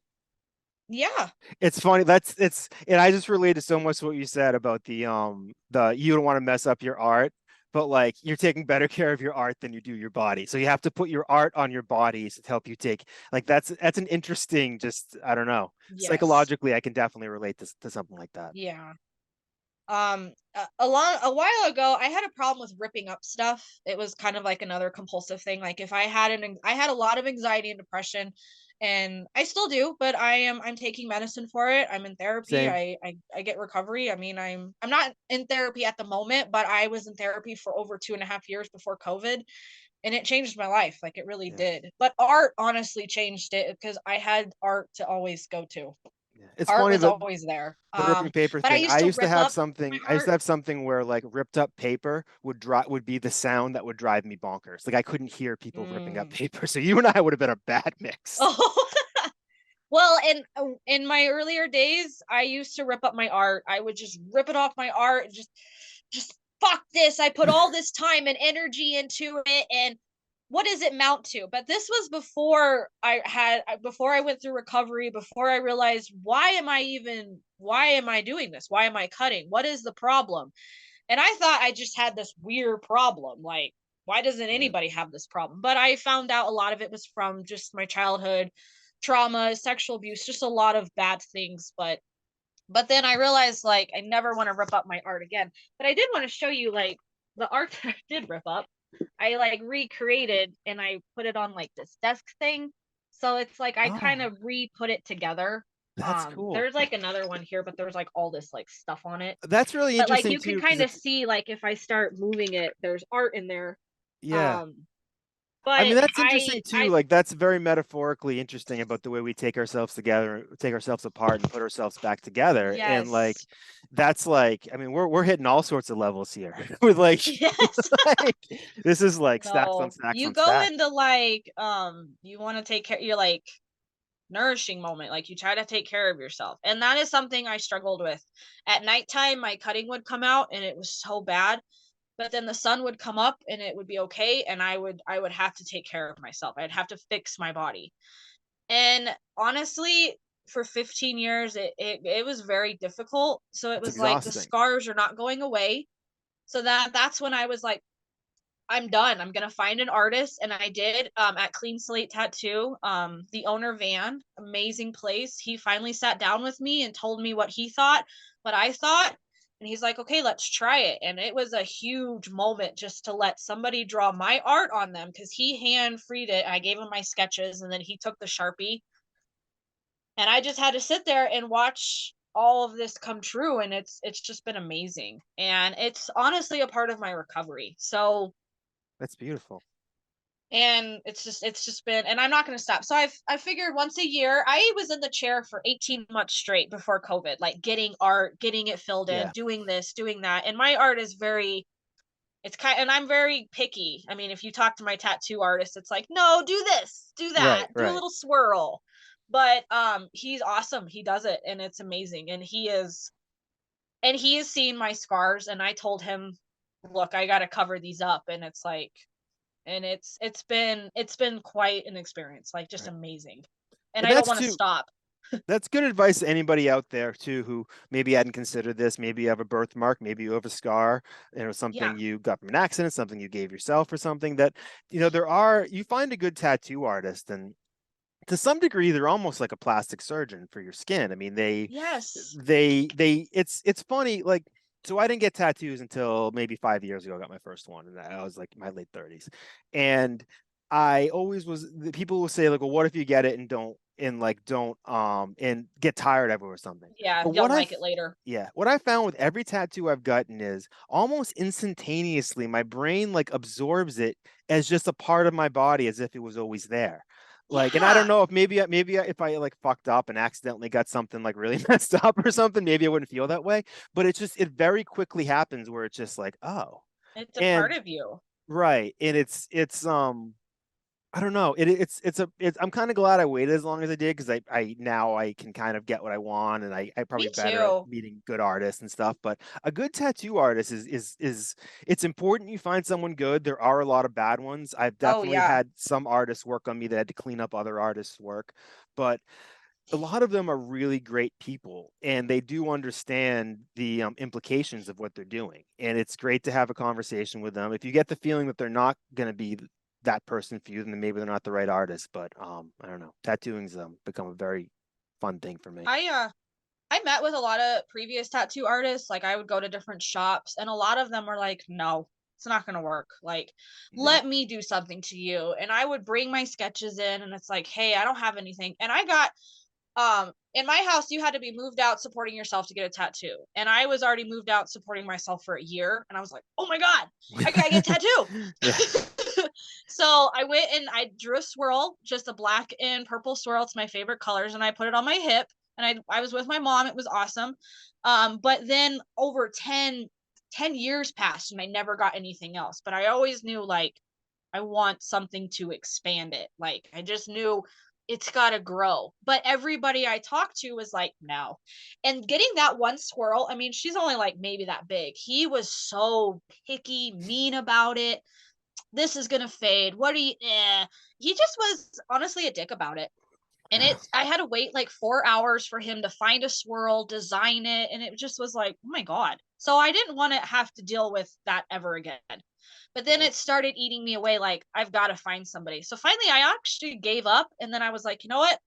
yeah. It's funny. And I just related so much to what you said about the you don't want to mess up your art, but like you're taking better care of your art than you do your body. So you have to put your art on your bodies to help you take, like that's an interesting, just I don't know. Yes. Psychologically, I can definitely relate to something like that. Yeah. A while ago I had a problem with ripping up stuff. It was kind of like another compulsive thing. Like if I had a lot of anxiety and depression, and I still do, but I'm taking medicine for it. I'm in therapy. Same. I get recovery. I mean, I'm not in therapy at the moment, but I was in therapy for over 2.5 years before COVID, and it changed my life. Like it really Yeah. did. But art honestly changed it because I had art to always go to. Yeah. It's Art funny was that always there. the ripping paper But I thing. used to rip up my I used to art. have something where like ripped up paper would be the sound that would drive me bonkers. Like I couldn't hear people ripping up Mm. paper. So you and I would have been a bad mix. Oh, well, in my earlier days, I used to rip up my art. I would just rip it off my art and just fuck this. I put all this time and energy into it, and what does it mount to? But this was before I went through recovery, before I realized why am I doing this? Why am I cutting? What is the problem? And I thought I just had this weird problem. Like, why doesn't Yeah. anybody have this problem? But I found out a lot of it was from just my childhood trauma, sexual abuse, just a lot of bad things. But then I realized like I never want to rip up my art again. But I did want to show you like the art that I did rip up. I like recreated and I put it on like this desk thing. So it's like I kind Oh, of re-put it together. that's cool. There's like another one here, but there's like all this like stuff on it. That's really But like interesting you can too, because kind of it's see like if I start moving it, there's art in there. yeah. Um, I mean, but that's I interesting too. I Like that's very metaphorically interesting about the way we take ourselves together, take ourselves apart, and put ourselves back together. And like, yes. that's like, I mean, we're hitting all sorts of levels here with like, Yes. like this is like stacks on No. stacks You on go stacks. into like you want to take care you're like nourishing moment. Like you try to take care of yourself. And that is something I struggled with. At nighttime, my cutting would come out and it was so bad. But then the sun would come up and it would be okay. And I would have to take care of myself. I'd have to fix my body. And honestly, for 15 years, it was very difficult. So it It's was like the exhausting. scars are not going away. So that's when I was like, I'm done. I'm gonna find an artist, and I did. At Clean Slate Tattoo, the owner Van, amazing place. He finally sat down with me and told me what he thought, what I thought, and he's like, "Okay, let's try it." And it was a huge moment just to let somebody draw my art on them because he hand freed it. I gave him my sketches, and then he took the Sharpie, and I just had to sit there and watch all of this come true. And it's just been amazing, and it's honestly a part of my recovery. So That's beautiful. and it's just been, and I'm not going to stop. So I figured once a year. I was in the chair for 18 months straight before COVID, like getting art, getting it filled in, Yeah. doing this, doing that. And my art is very, it's kind, and I'm very picky. I mean, if you talk to my tattoo artist, it's like, no, do this, do that, Right. do a Right. little swirl. But he's awesome, he does it and it's amazing. And he has seen my scars, and I told him, look, I got to cover these up. And it's like, and it's been quite an experience, like just Right. amazing. And And I don't that's want to too. stop. That's good advice to anybody out there too who maybe hadn't considered this. Maybe you have a birthmark, maybe you have a scar, Yeah. something you got from an accident, something you gave yourself or something that, there are, you find a good tattoo artist and to some degree they're almost like a plastic surgeon for your skin. I mean, Yes. it's funny, like, so I didn't get tattoos until maybe 5 years ago. I got my first one, and I was like in my late 30s. And I always was, the people will say, like, well, what if you get it and don't and get tired of it or something. Yeah, But don't like it later. yeah, what I found with every tattoo I've gotten is almost instantaneously my brain like absorbs it as just a part of my body, as if it was always there. Like, and I don't Yeah, know if if I like fucked up and accidentally got something like really messed up or something, maybe I wouldn't feel that way. But it very quickly happens where it's just like, oh, it's a part and of you. right, and it's I don't know. I'm kind of glad I waited as long as I did because I now I can kind of get what I want, and I Me probably better at too. meeting good artists and stuff. But a good tattoo artist is it's important you find someone good. There are a lot of bad ones. I've Oh definitely yeah. had some artists work on me that had to clean up other artists' work, but a lot of them are really great people and they do understand the implications of what they're doing. And it's great to have a conversation with them. If you get the feeling that they're not going to be that person for you, then maybe they're not the right artist. But I don't know. Tattooing's become a very fun thing for me. I met with a lot of previous tattoo artists. Like I would go to different shops, and a lot of them were like, "No, it's not going to work. Like, Yeah. let me do something to you." And I would bring my sketches in, and it's like, "Hey, I don't have anything." And I got in my house, you had to be moved out supporting yourself to get a tattoo. And I was already moved out supporting myself for a year, and I was like, "Oh my god, I gotta get a Yeah. tattoo." So I went and I drew a swirl, just a black and purple swirl. It's my favorite colors, and I put it on my hip. And I was with my mom. It was awesome. But then over 10 years passed, and I never got anything else. But I always knew like I want something to expand it. Like I just knew it's got to grow. But everybody I talked to was like, no. And getting that one squirrel, I mean, she's only like maybe that big. He was so picky, mean about it. This is going to fade. What are you? He just was honestly a dick about it. And I had to wait like 4 hours for him to find a swirl, design it. And it just was like, oh my God. So I didn't want to have to deal with that ever again. But then Right. it started eating me away. Like, I've got to find somebody. So finally, I actually gave up. And then I was like, you know what?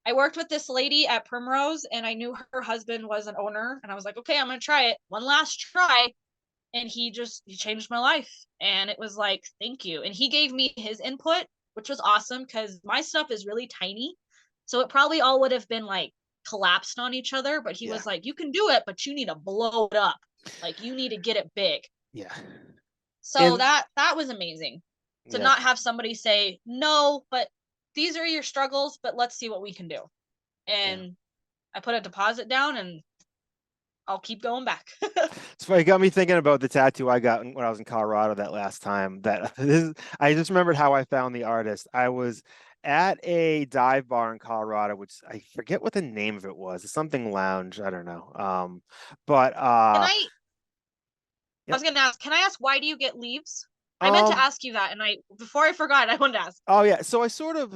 I worked with this lady at Primrose, and I knew her husband was an owner. And I was like, okay, I'm going to try it. One last try. and he changed my life. And it was like, thank you. And he gave me his input, which was awesome because my stuff is really tiny. So it probably all would have been like collapsed on each other. But he Yeah. was like, you can do it, but you need to blow it up. Like you need to get it big. Yeah. So And that was amazing to yeah. not have somebody say, no, but these are your struggles, but let's see what we can do. Yeah. And I put a deposit down and I'll keep going back. So it got me thinking about the tattoo I got when I was in Colorado that last time. That I just remembered how I found the artist. I was at a dive bar in Colorado, which I forget what the name of it was. It's something lounge. I don't know. But Can I yep. was gonna ask, can I ask why do you get leaves? I meant to Um, ask you that, and I before I forgot, I wanted to ask. Oh yeah, so so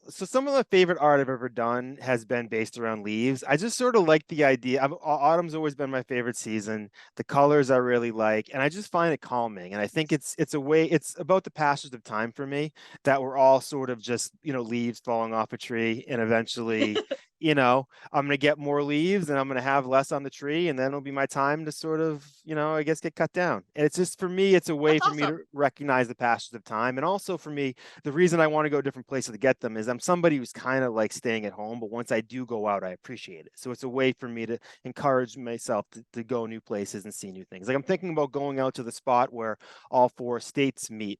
some of the favorite art I've ever done has been based around leaves. I just sort of like the idea. Autumn's always been my favorite season. The colors I really like, and I just find it calming. And I think it's a way it's about the passage of time for me that we're all sort of just leaves falling off a tree, and eventually I'm gonna get more leaves, and I'm gonna have less on the tree, and then it'll be my time to sort of I guess get cut down. And it's just for me, it's a way That's for me to awesome. recognize the passage of time, and also for me the reason I want to go different places to get them is I'm somebody who's kind of like staying at home, but once I do go out, I appreciate it. So it's a way for me to encourage myself to go new places and see new things. Like I'm thinking about going out to the spot where all four states meet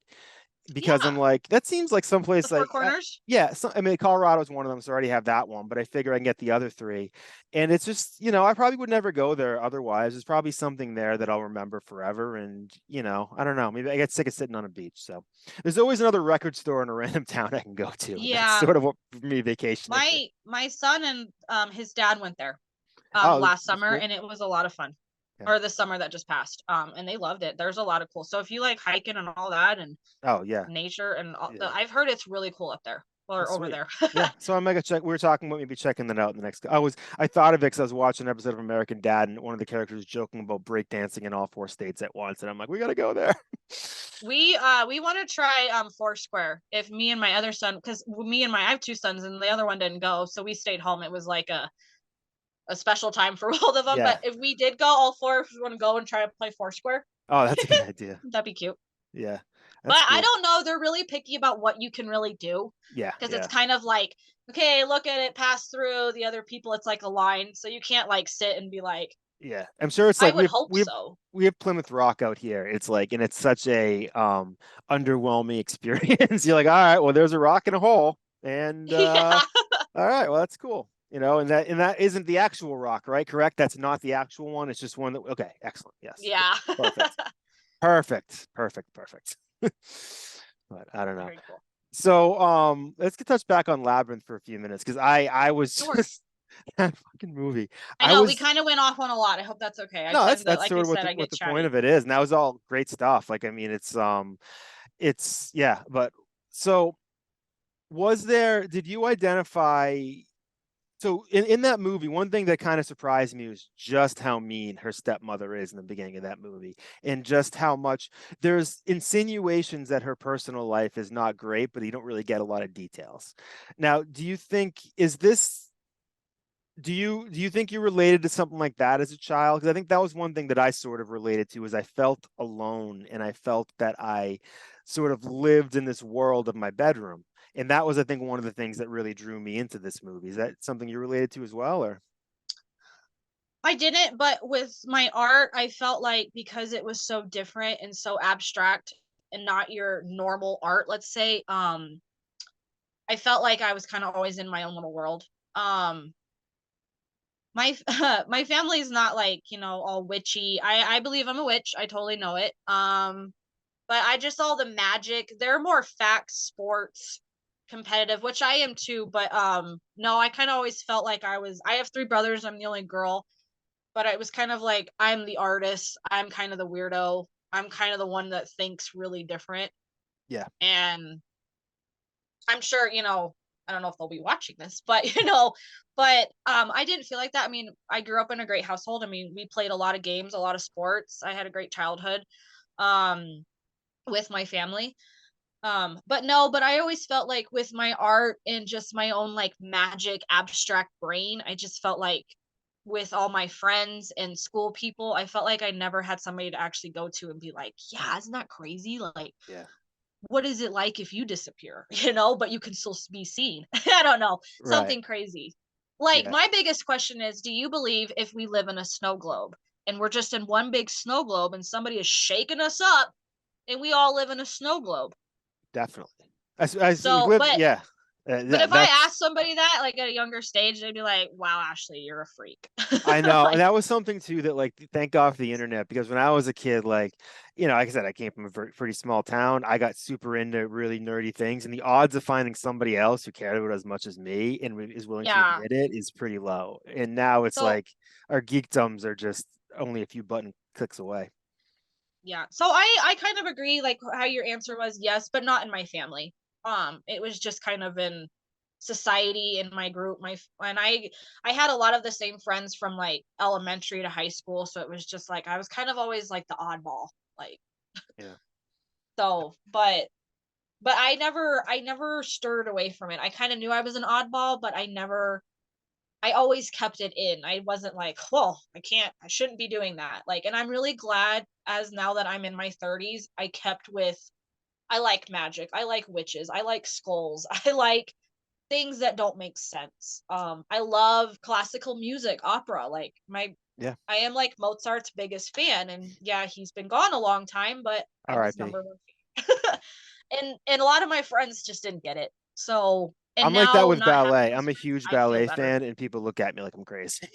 because I'm Yeah, like, that seems like the someplace Four like, Corners. yeah, so, I mean, Colorado's one of them, so I already have that one, but I figure I can get the other three. And it's just, I probably would never go there otherwise. There's probably something there that I'll remember forever. And, I don't know, maybe I get sick of sitting on a beach. So there's always another record store in a random town I can go to. And that's Yeah, sort of what for me vacationing is. my son and his dad went there Oh, last that's summer, cool. and it was a lot of fun. Yeah. Or the summer that just passed. And they loved it. There's a lot of cool. So if you like hiking and all that and Oh, yeah. nature and Yeah. I've heard it's really cool up there Oh, or over sweet. there. Yeah, so I'm gonna check. We were talking about maybe checking that out in the next. I thought of it because I was watching an episode of American Dad, and one of the characters was joking about breakdancing in all four states at once, and I'm like, we gotta go there. We want to try Foursquare. If me and my other son, because I have two sons and the other one didn't go, so we stayed home. It was like a special time for both of them. But Yeah. if we did go, all four, if we want to go and try to play Foursquare, Oh, that's a good idea. that'd be cute. Yeah, But that's I cool. don't know. They're really picky about what you can really do Yeah, because it's yeah, kind of like, okay, look at it, pass through the other people. It's like a line, so you can't like sit and be like, yeah. I'm sure it's I like would hope so. we have Plymouth Rock out here. It's like, and it's such a underwhelming experience. You're like, all right, well, there's a rock in a hole, and Yeah, all right, well, that's cool. And that isn't the actual rock, right? Correct. That's not the actual one. It's just one that. Okay, excellent. Yes, yeah. perfect, perfect, perfect, perfect. But I don't know. Very cool. So let's get touch back on Labyrinth for a few minutes because I was Sure. just that fucking movie. I I know we was kind of went off on a lot. I hope that's okay. I no, tend to, that's like I sort of what said, the I what get the point chatty. of it is. And that was all great stuff. Like I mean, it's yeah, but so was there did you identify so in that movie, one thing that kind of surprised me was just how mean her stepmother is in the beginning of that movie, and just how much there's insinuations that her personal life is not great, but you don't really get a lot of details. Now, do you think is this do you think you related to something like that as a child? Because I think that was one thing that I sort of related to is I felt alone and I felt that I sort of lived in this world of my bedroom. And that was, I think, one of the things that really drew me into this movie. Is that something you related to as well, or? I didn't, but with my art, I felt like because it was so different and so abstract and not your normal art, let's say, I felt like I was kind of always in my own little world. Um, my my family's not like, all witchy. I believe I'm a witch. I totally know it. But I just all the magic. They're more facts, sports, competitive, which I am too, but no, I kind of always felt like I have three brothers, I'm the only girl, but it was kind of like I'm the artist, I'm kind of the weirdo, I'm kind of the one that thinks really different. Yeah. And I'm sure, I don't know if they'll be watching this, but but I didn't feel like that. I mean, I grew up in a great household. I mean, we played a lot of games, a lot of sports. I had a great childhood um with my family. But no, but I always felt like with my art and just my own like magic abstract brain, I just felt like with all my friends and school people, I felt like I never had somebody to actually go to and be like, "Yeah, isn't that crazy? Like, Yeah. what is it like if you disappear?" But you can still be seen. I don't know, Right. something crazy. Like, Yeah. my biggest question is, do you believe if we live in a snow globe and we're just in one big snow globe and somebody is shaking us up and we all live in a snow globe? Definitely. As we So, live, but yeah. but Yeah, if I that's asked somebody that, like, at a younger stage, they'd be like, "Wow, Ashley, you're a freak." I know, and Like, that was something too that like thank God for the internet because when I was a kid, like like I said, I came from a pretty small town. I got super into really nerdy things, and the odds of finding somebody else who cared about it as much as me and is willing to yeah. admit it is pretty low. And now it's So like our geekdoms are just only a few button clicks away. yeah. So I kind of agree, like, how your answer was yes, but not in my family. It was just kind of in society, in my group, and I had a lot of the same friends from like elementary to high school, so it was just like I was kind of always like the oddball. Like, Yeah. so, but I never stirred away from it. I kind of knew I was an oddball, but I always kept it in. I wasn't like, well, I shouldn't be doing that. Like, and I'm really glad, as now that I'm in my 30s, I kept with, I like magic. I like witches. I like skulls. I like things that don't make sense. I love classical music, opera. Like, Yeah. I am like Mozart's biggest fan. And yeah, he's been gone a long time, but I'm his R.I.P. number one fan. And a lot of my friends just didn't get it. So, and I'm like that now with not having ballet. those I'm a friends, huge I feel ballet better. fan, and people look at me like I'm crazy.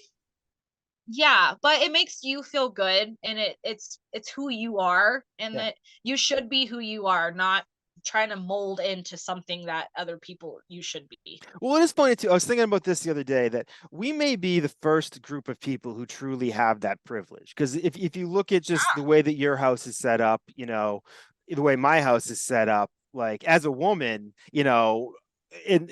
Yeah, but it makes you feel good, and it's who you are, and Yeah. that you should be who you are, not trying to mold into something that other people you should be. Well, it is funny too. I was thinking about this the other day that we may be the first group of people who truly have that privilege. Because if you look at just the way that your house is set up, the way my house is set up, like as a woman, in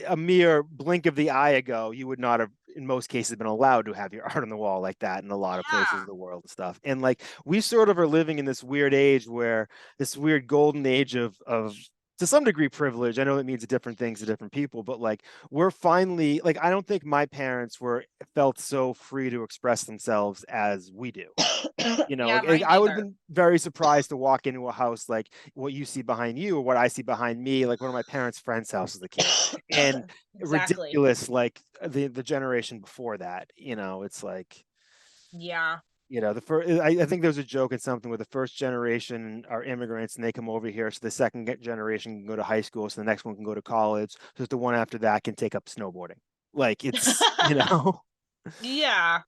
a mere blink of the eye ago, you would not have, in most cases, been allowed to have your art on the wall like that in a lot of places Yeah. of the world and stuff. And like we sort of are living in this weird age where this weird golden age of to some degree privilege. I know it means different things to different people, but like we're finally like I don't think my parents were felt so free to express themselves as we do. Yeah, Like mine I would have neither. been very surprised to walk into a house like what you see behind you or what I see behind me, like one of my parents' friends' house as a kid. And Exactly. ridiculous, like the generation before that. It's like Yeah. the first, I think there's a joke in something where the first generation are immigrants and they come over here, so the second generation can go to high school, so the next one can go to college, so that the one after that can take up snowboarding. Like Yeah.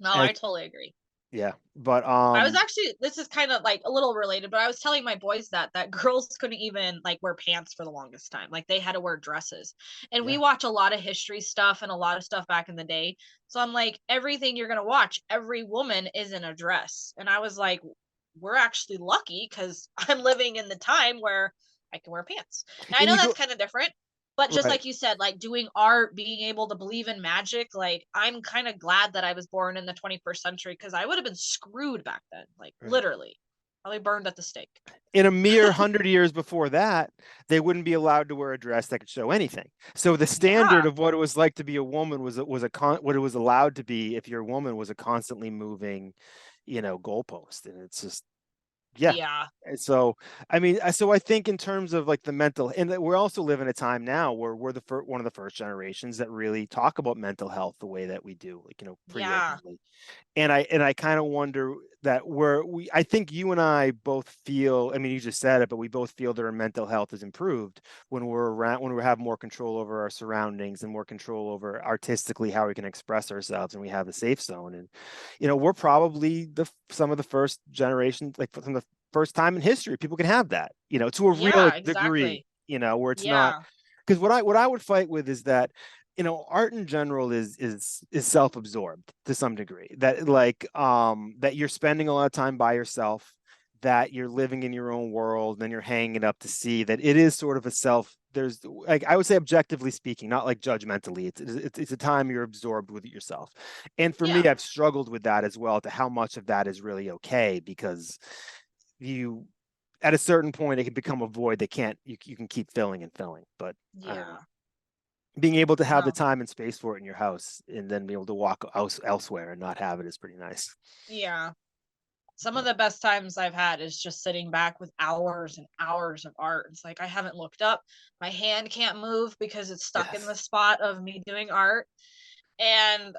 No, I like totally agree. yeah, but I was actually, this is kind of like a little related, but I was telling my boys that girls couldn't even like wear pants for the longest time. Like, they had to wear dresses. And we yeah, watch a lot of history stuff and a lot of stuff back in the day. So I'm like, everything you're going to watch, every woman is in a dress. And I was like, we're actually lucky cuz I'm living in the time where I can wear pants. Now, I and know you that's go kind of different, but just right, like you said, like doing art, being able to believe in magic, like, I'm kind of glad that I was born in the 21st century because I would have been screwed back then, like, right. literally, probably burned at the stake. In a mere 100 years before that, they wouldn't be allowed to wear a dress that could show anything. So the standard Yeah, of what it was like to be a woman what it was allowed to be if you're a woman was a constantly moving, goalpost, and it's just yeah. yeah, So I mean, so I think in terms of like the mental, and we're also living a time now where we're one of the first generations that really talk about mental health the way that we do, like pretty yeah, openly. And I kind of wonder that I think you and I both feel, I mean you just said it, but we both feel that our mental health is improved when we're around, when we have more control over our surroundings and more control over artistically how we can express ourselves, and we have a safe zone. And we're probably the some of the first generations, like from the first time in history people can have that, to a real yeah, degree, exactly. where it's not, Yeah, because what I would fight with is that art in general is self-absorbed to some degree, that like that you're spending a lot of time by yourself, that you're living in your own world, and you're hanging it up to see that it is sort of a self, there's like I would say objectively speaking, not like judgmentally, it's a time you're absorbed with it yourself. And for me, yeah, I've struggled with that as well, to how much of that is really okay, because you at a certain point it can become a void that can't you can keep filling and filling, but I don't know. yeah. being able to have the No. time and space for it in your house and then be able to walk elsewhere and not have it is pretty nice. Yeah. Some of But the best times I've had is just sitting back with hours and hours of art. It's like I haven't looked up. My hand can't move because it's stuck in the yes, spot of me doing art. And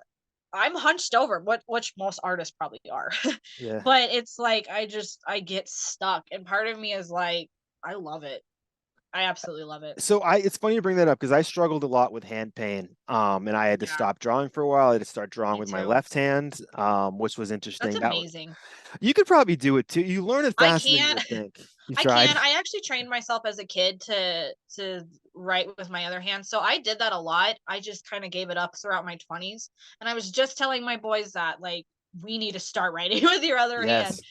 I'm hunched over, which most artists probably are. yeah. But it's like I get stuck. And part of me is like, I love it. I absolutely love it. So it's funny you bring that up because I struggled a lot with hand pain, and I had to Yeah, stop drawing for a while. I had to start drawing me with my too. left hand, which was That's interesting. amazing. You could probably do it too. You learn it I faster than you can't would think. You I tried? can. I actually trained myself as a kid to write with my other hand. So I did that a lot. I just kind of gave it up throughout my 20s. And I was just telling my boys that like we need to start writing with your other hand. Yes.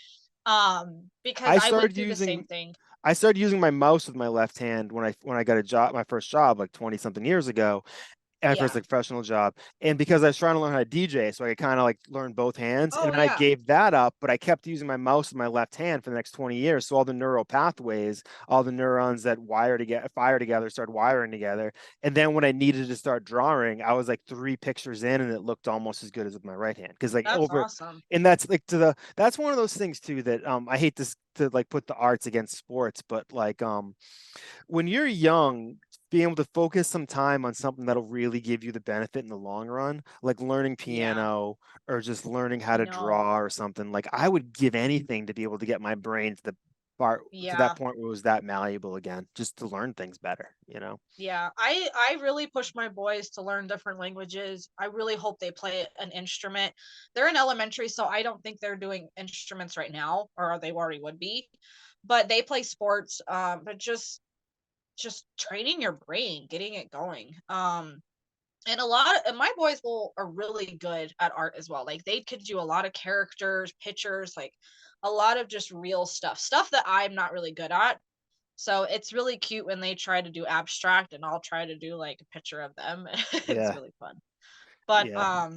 Because I I went started through the same using thing. I started using my mouse with my left hand when I got a job, my first job, like 20 something years ago, my first Yeah. like professional job. And because I was trying to learn how to DJ, so I could kind of like learn both hands. And Oh then I yeah. gave that up, but I kept using my mouse with my left hand for the next 20 years. So all the neural pathways, all the neurons that fire together, started wiring together. And then when I needed to start drawing, I was like 3 pictures in and it looked almost as good as with my right hand. Cause like That's over awesome. and that's like that's one of those things too that I hate to like put the arts against sports, but like when you're young, being able to focus some time on something that'll really give you the benefit in the long run, like learning Yeah. piano or just learning how I to know. draw or something, like I would give anything to be able to get my brain to that Yeah. point where it was that malleable again, just to learn things better, you know? Yeah, I really push my boys to learn different languages. I really hope they play an instrument. They're in elementary, so I don't think they're doing instruments right now, or they already would be. But they play sports. But just training your brain, getting it going. And a lot of my boys will are really good at art as well. Like they could do a lot of characters, pictures, like a lot of just real stuff that I'm not really good at. So it's really cute when they try to do abstract and I'll try to do like a picture of them. It's Yeah, really fun. But yeah,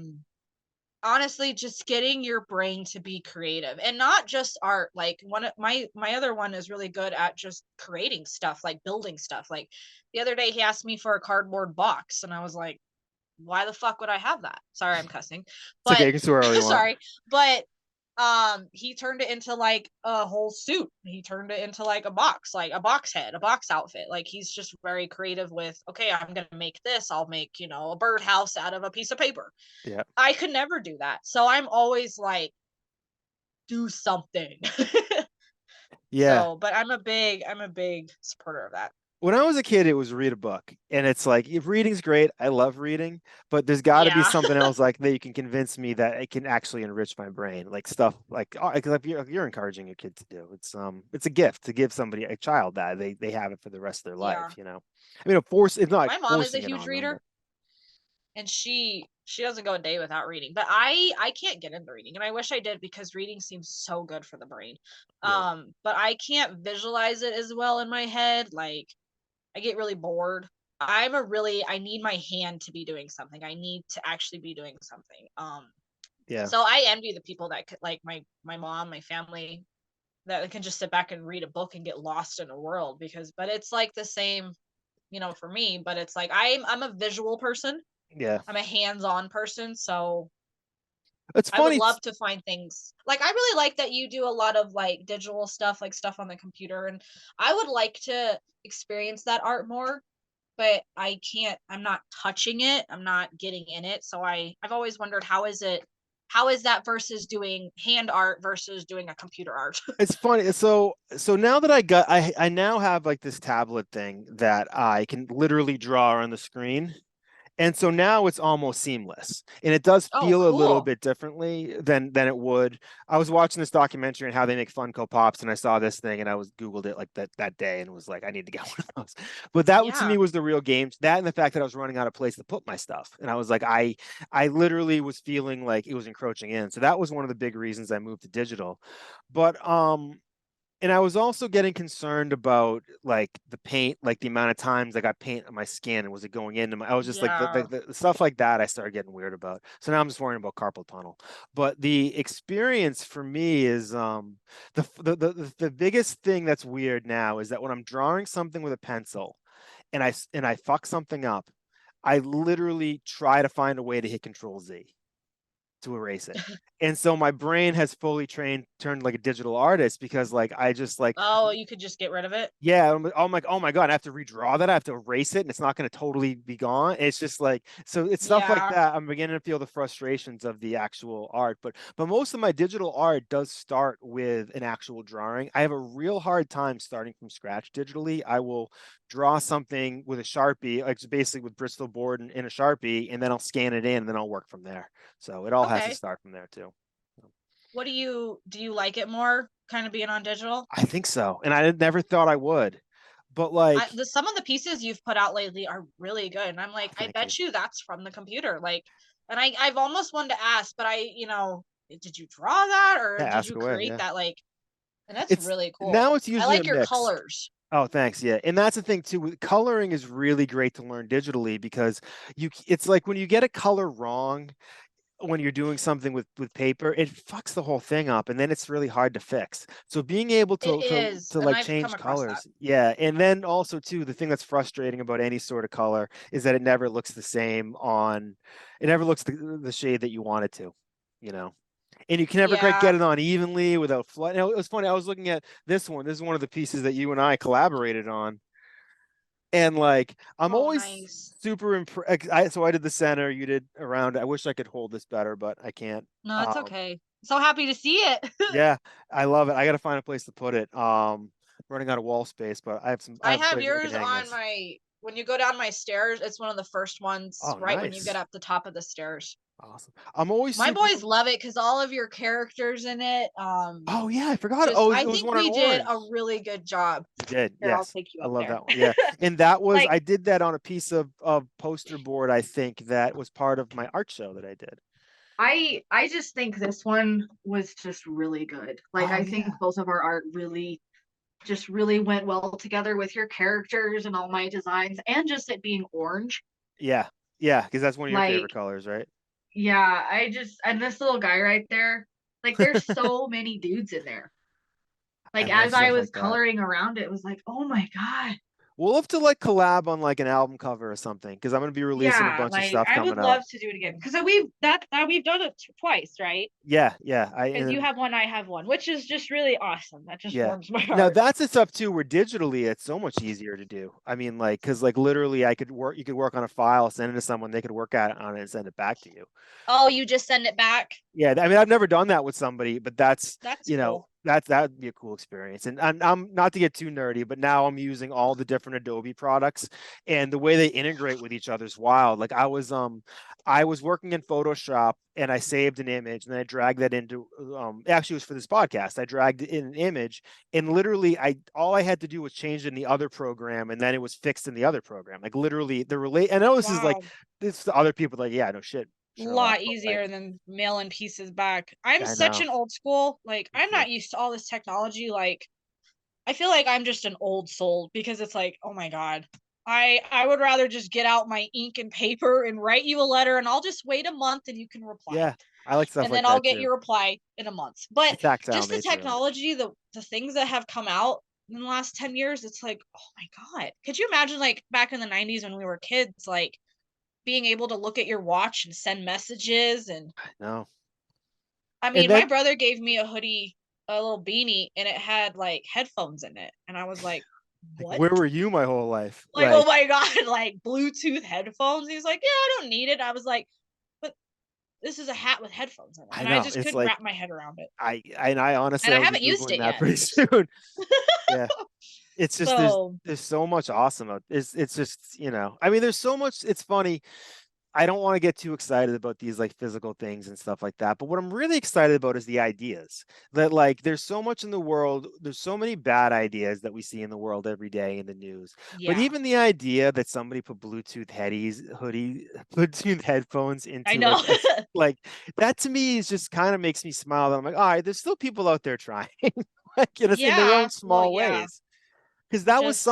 honestly just getting your brain to be creative and not just art. Like one of my other one is really good at just creating stuff, like building stuff. Like the other day he asked me for a cardboard box and I was like, why the fuck would I have that? Sorry, I'm cussing. it's okay. But You can swear all you want. sorry. But he turned it into like a whole suit. He turned it into like a box, like a box head, a box outfit. Like he's just very creative with, okay, I'm going to make this. I'll make, a birdhouse out of a piece of paper. Yeah, I could never do that. So I'm always like, do something. yeah. So, but I'm a big supporter of that. When I was a kid, it was read a book. And it's like, if reading's great, I love reading, but there's got to be Yeah. something else like that you can convince me that it can actually enrich my brain, like stuff like if you're encouraging your kid to do. It's a gift to give somebody a child that they have it for the rest of their life, Yeah. you know. I mean, it's not like My mom is a forcing it huge on them, but reader. And she doesn't go a day without reading, but I can't get into reading and I wish I did because reading seems so good for the brain. yeah, But I can't visualize it as well in my head. Like I get really bored. I need my hand to be doing something. I need to actually be doing something. yeah. So I envy the people that could, like my mom, my family, that can just sit back and read a book and get lost in a world. Because but it's like the same, for me, but it's like I'm a visual person. Yeah. I'm a hands-on person, so It's I would funny. love to find things. Like I really like that you do a lot of like digital stuff, like stuff on the computer, and I would like to experience that art more, but I can't. I'm not touching it. I'm not getting in it. So I've always wondered how is that versus doing hand art versus doing a computer art? It's funny. So now that I now have like this tablet thing that I can literally draw on the screen. And so now it's almost seamless. And it does Oh, feel a little cool. bit differently than it would. I was watching this documentary on how they make Funko Pops, and I saw this thing and I was Googled it like that day and was like, I need to get one of those. But that to Yeah. me was the real game. That and the fact that I was running out of place to put my stuff. And I was like, I literally was feeling like it was encroaching in. So that was one of the big reasons I moved to digital. But and I was also getting concerned about like the paint, like the amount of times I got paint on my skin and was it going into my, I was just like Yeah. the stuff like that I started getting weird about. So now I'm just worrying about carpal tunnel. But the experience for me is the biggest thing that's weird now is that when I'm drawing something with a pencil and I fuck something up, I literally try to find a way to hit Control Z to erase it. And so my brain has fully turned like a digital artist because like I just like Oh, you could just get rid of it? yeah, I'm like, oh my God, I have to redraw that. I have to erase it, and it's not going to totally be gone. It's just like, so it's stuff like Yeah. that. I'm beginning to feel the frustrations of the actual art, but most of my digital art does start with an actual drawing. I have a real hard time starting from scratch digitally. I will draw something with a Sharpie, like basically with Bristol board and a Sharpie, and then I'll scan it in, and then I'll work from there. So it all has to Okay. start from there too. What do you like it more kind of being on digital? I think so, and I never thought I would, but like, Some of the pieces you've put out lately are really good, and I'm like, I thank you. bet you that's from the computer. Like, and I've almost wanted to ask, but did you draw that or Yeah, did ask you away. create Yeah. that? Like, and that's It's really cool. now it's I usually a like your mix. colors. Oh, thanks. Yeah. And that's the thing too. Coloring is really great to learn digitally because it's like when you get a color wrong when you're doing something with paper, it fucks the whole thing up and then it's really hard to fix. So being able It to is, to and like I've come change across that. colors. Yeah. And then also too, the thing that's frustrating about any sort of color is that it never looks the same on it never looks the shade that you want it to, you know. And you can never quite Yeah. get it on evenly without flood. It was funny. I was looking at this one. This is one of the pieces that you and I collaborated on. And like, I'm Oh, always nice. super impressed. So I did the center, you did around. I wish I could hold this better, but I can't. No, it's okay. So happy to see it. Yeah, I love it. I got to find a place to put it. Running out of wall space, but I I have a have place where we can yours hang on this. my when you go down my stairs, it's one of the first ones Oh, right when you get nice. up the top of the stairs. Awesome. I'm always My super. boys love it because all of your characters in it, Oh yeah, I forgot. just Oh, I it was think one in we did a orange. really good job. You did, Here, I'll yes. take you I up love there. that one. Yeah. And that was Like, I did that on a piece of poster board, I think that was part of my art show that I did. I just think this one was just really good. Like, Oh I yeah. think both of our art really went well together with your characters and all my designs and just it being orange. Yeah. Yeah, because that's one of your favorite Like, colors, right? yeah, and this little guy right there, like there's so many dudes in there. I Like love as I stuff was like that. coloring around it was like, "Oh my God." We'll have to like collab on like an album cover or something because I'm gonna be releasing a Yeah, bunch of like stuff I would coming up. love to do it again because we've done it twice, right? Yeah, yeah. I Because you and have one, I have one, which is just really awesome. That just Yeah. warms my Now heart. that's the stuff too where digitally it's so much easier to do. I mean, like, because like literally you could work on a file, send it to someone, they could work on it and send it back to you. Oh, you just send it back? Yeah, I mean, I've never done that with somebody, but that's, That's you know, cool. that'd be a cool experience. And I'm not to get too nerdy, but now I'm using all the different Adobe products and the way they integrate with each other is wild. Like I was working in Photoshop and I saved an image and then I dragged that into actually it was for this podcast. I dragged in an image and literally I all I had to do was change it in the other program and then it was fixed in the other program. Like literally the relate I know this is like Wow. this to other people like, yeah, no shit, Sherlock, Lot but like easier than mailing pieces back. I'm I such know. an old school. Like, Me I'm too. not used to all this technology. Like, I feel like I'm just an old soul because it's like, oh my God. I would rather just get out my ink and paper and write you a letter and I'll just wait a month and you can reply. Yeah, I like stuff And then like I'll that get too. your reply in a month. But The tactile just the nature of it. technology, the things that have come out in the last 10 years, it's like, oh my God. Could you imagine like back in the 90s when we were kids, like being able to look at your watch and send messages and No. I And mean, my then brother gave me a hoodie, a little beanie, and it had like headphones in it. And I was like, like what? where were you my whole life? Like, oh Like my God, like Bluetooth headphones. He's like, yeah, I don't need it. I was like, but this is a hat with headphones in it. I And I know. just It's couldn't like wrap my head around it. I And honestly I I will be haven't used Googling it that yet. pretty soon. Yeah. It's just So, there's so much awesome. It's just, I mean, there's so much, it's funny. I don't want to get too excited about these like physical things and stuff like that. But what I'm really excited about is the ideas that like there's so much in the world. There's so many bad ideas that we see in the world every day in the news. But yeah, even the idea that somebody put Bluetooth headphones I into know. like that to me is just kind of makes me smile. And I'm like, all right, there's still people out there trying, like in their Yeah. own Well, small yeah. ways because that was Just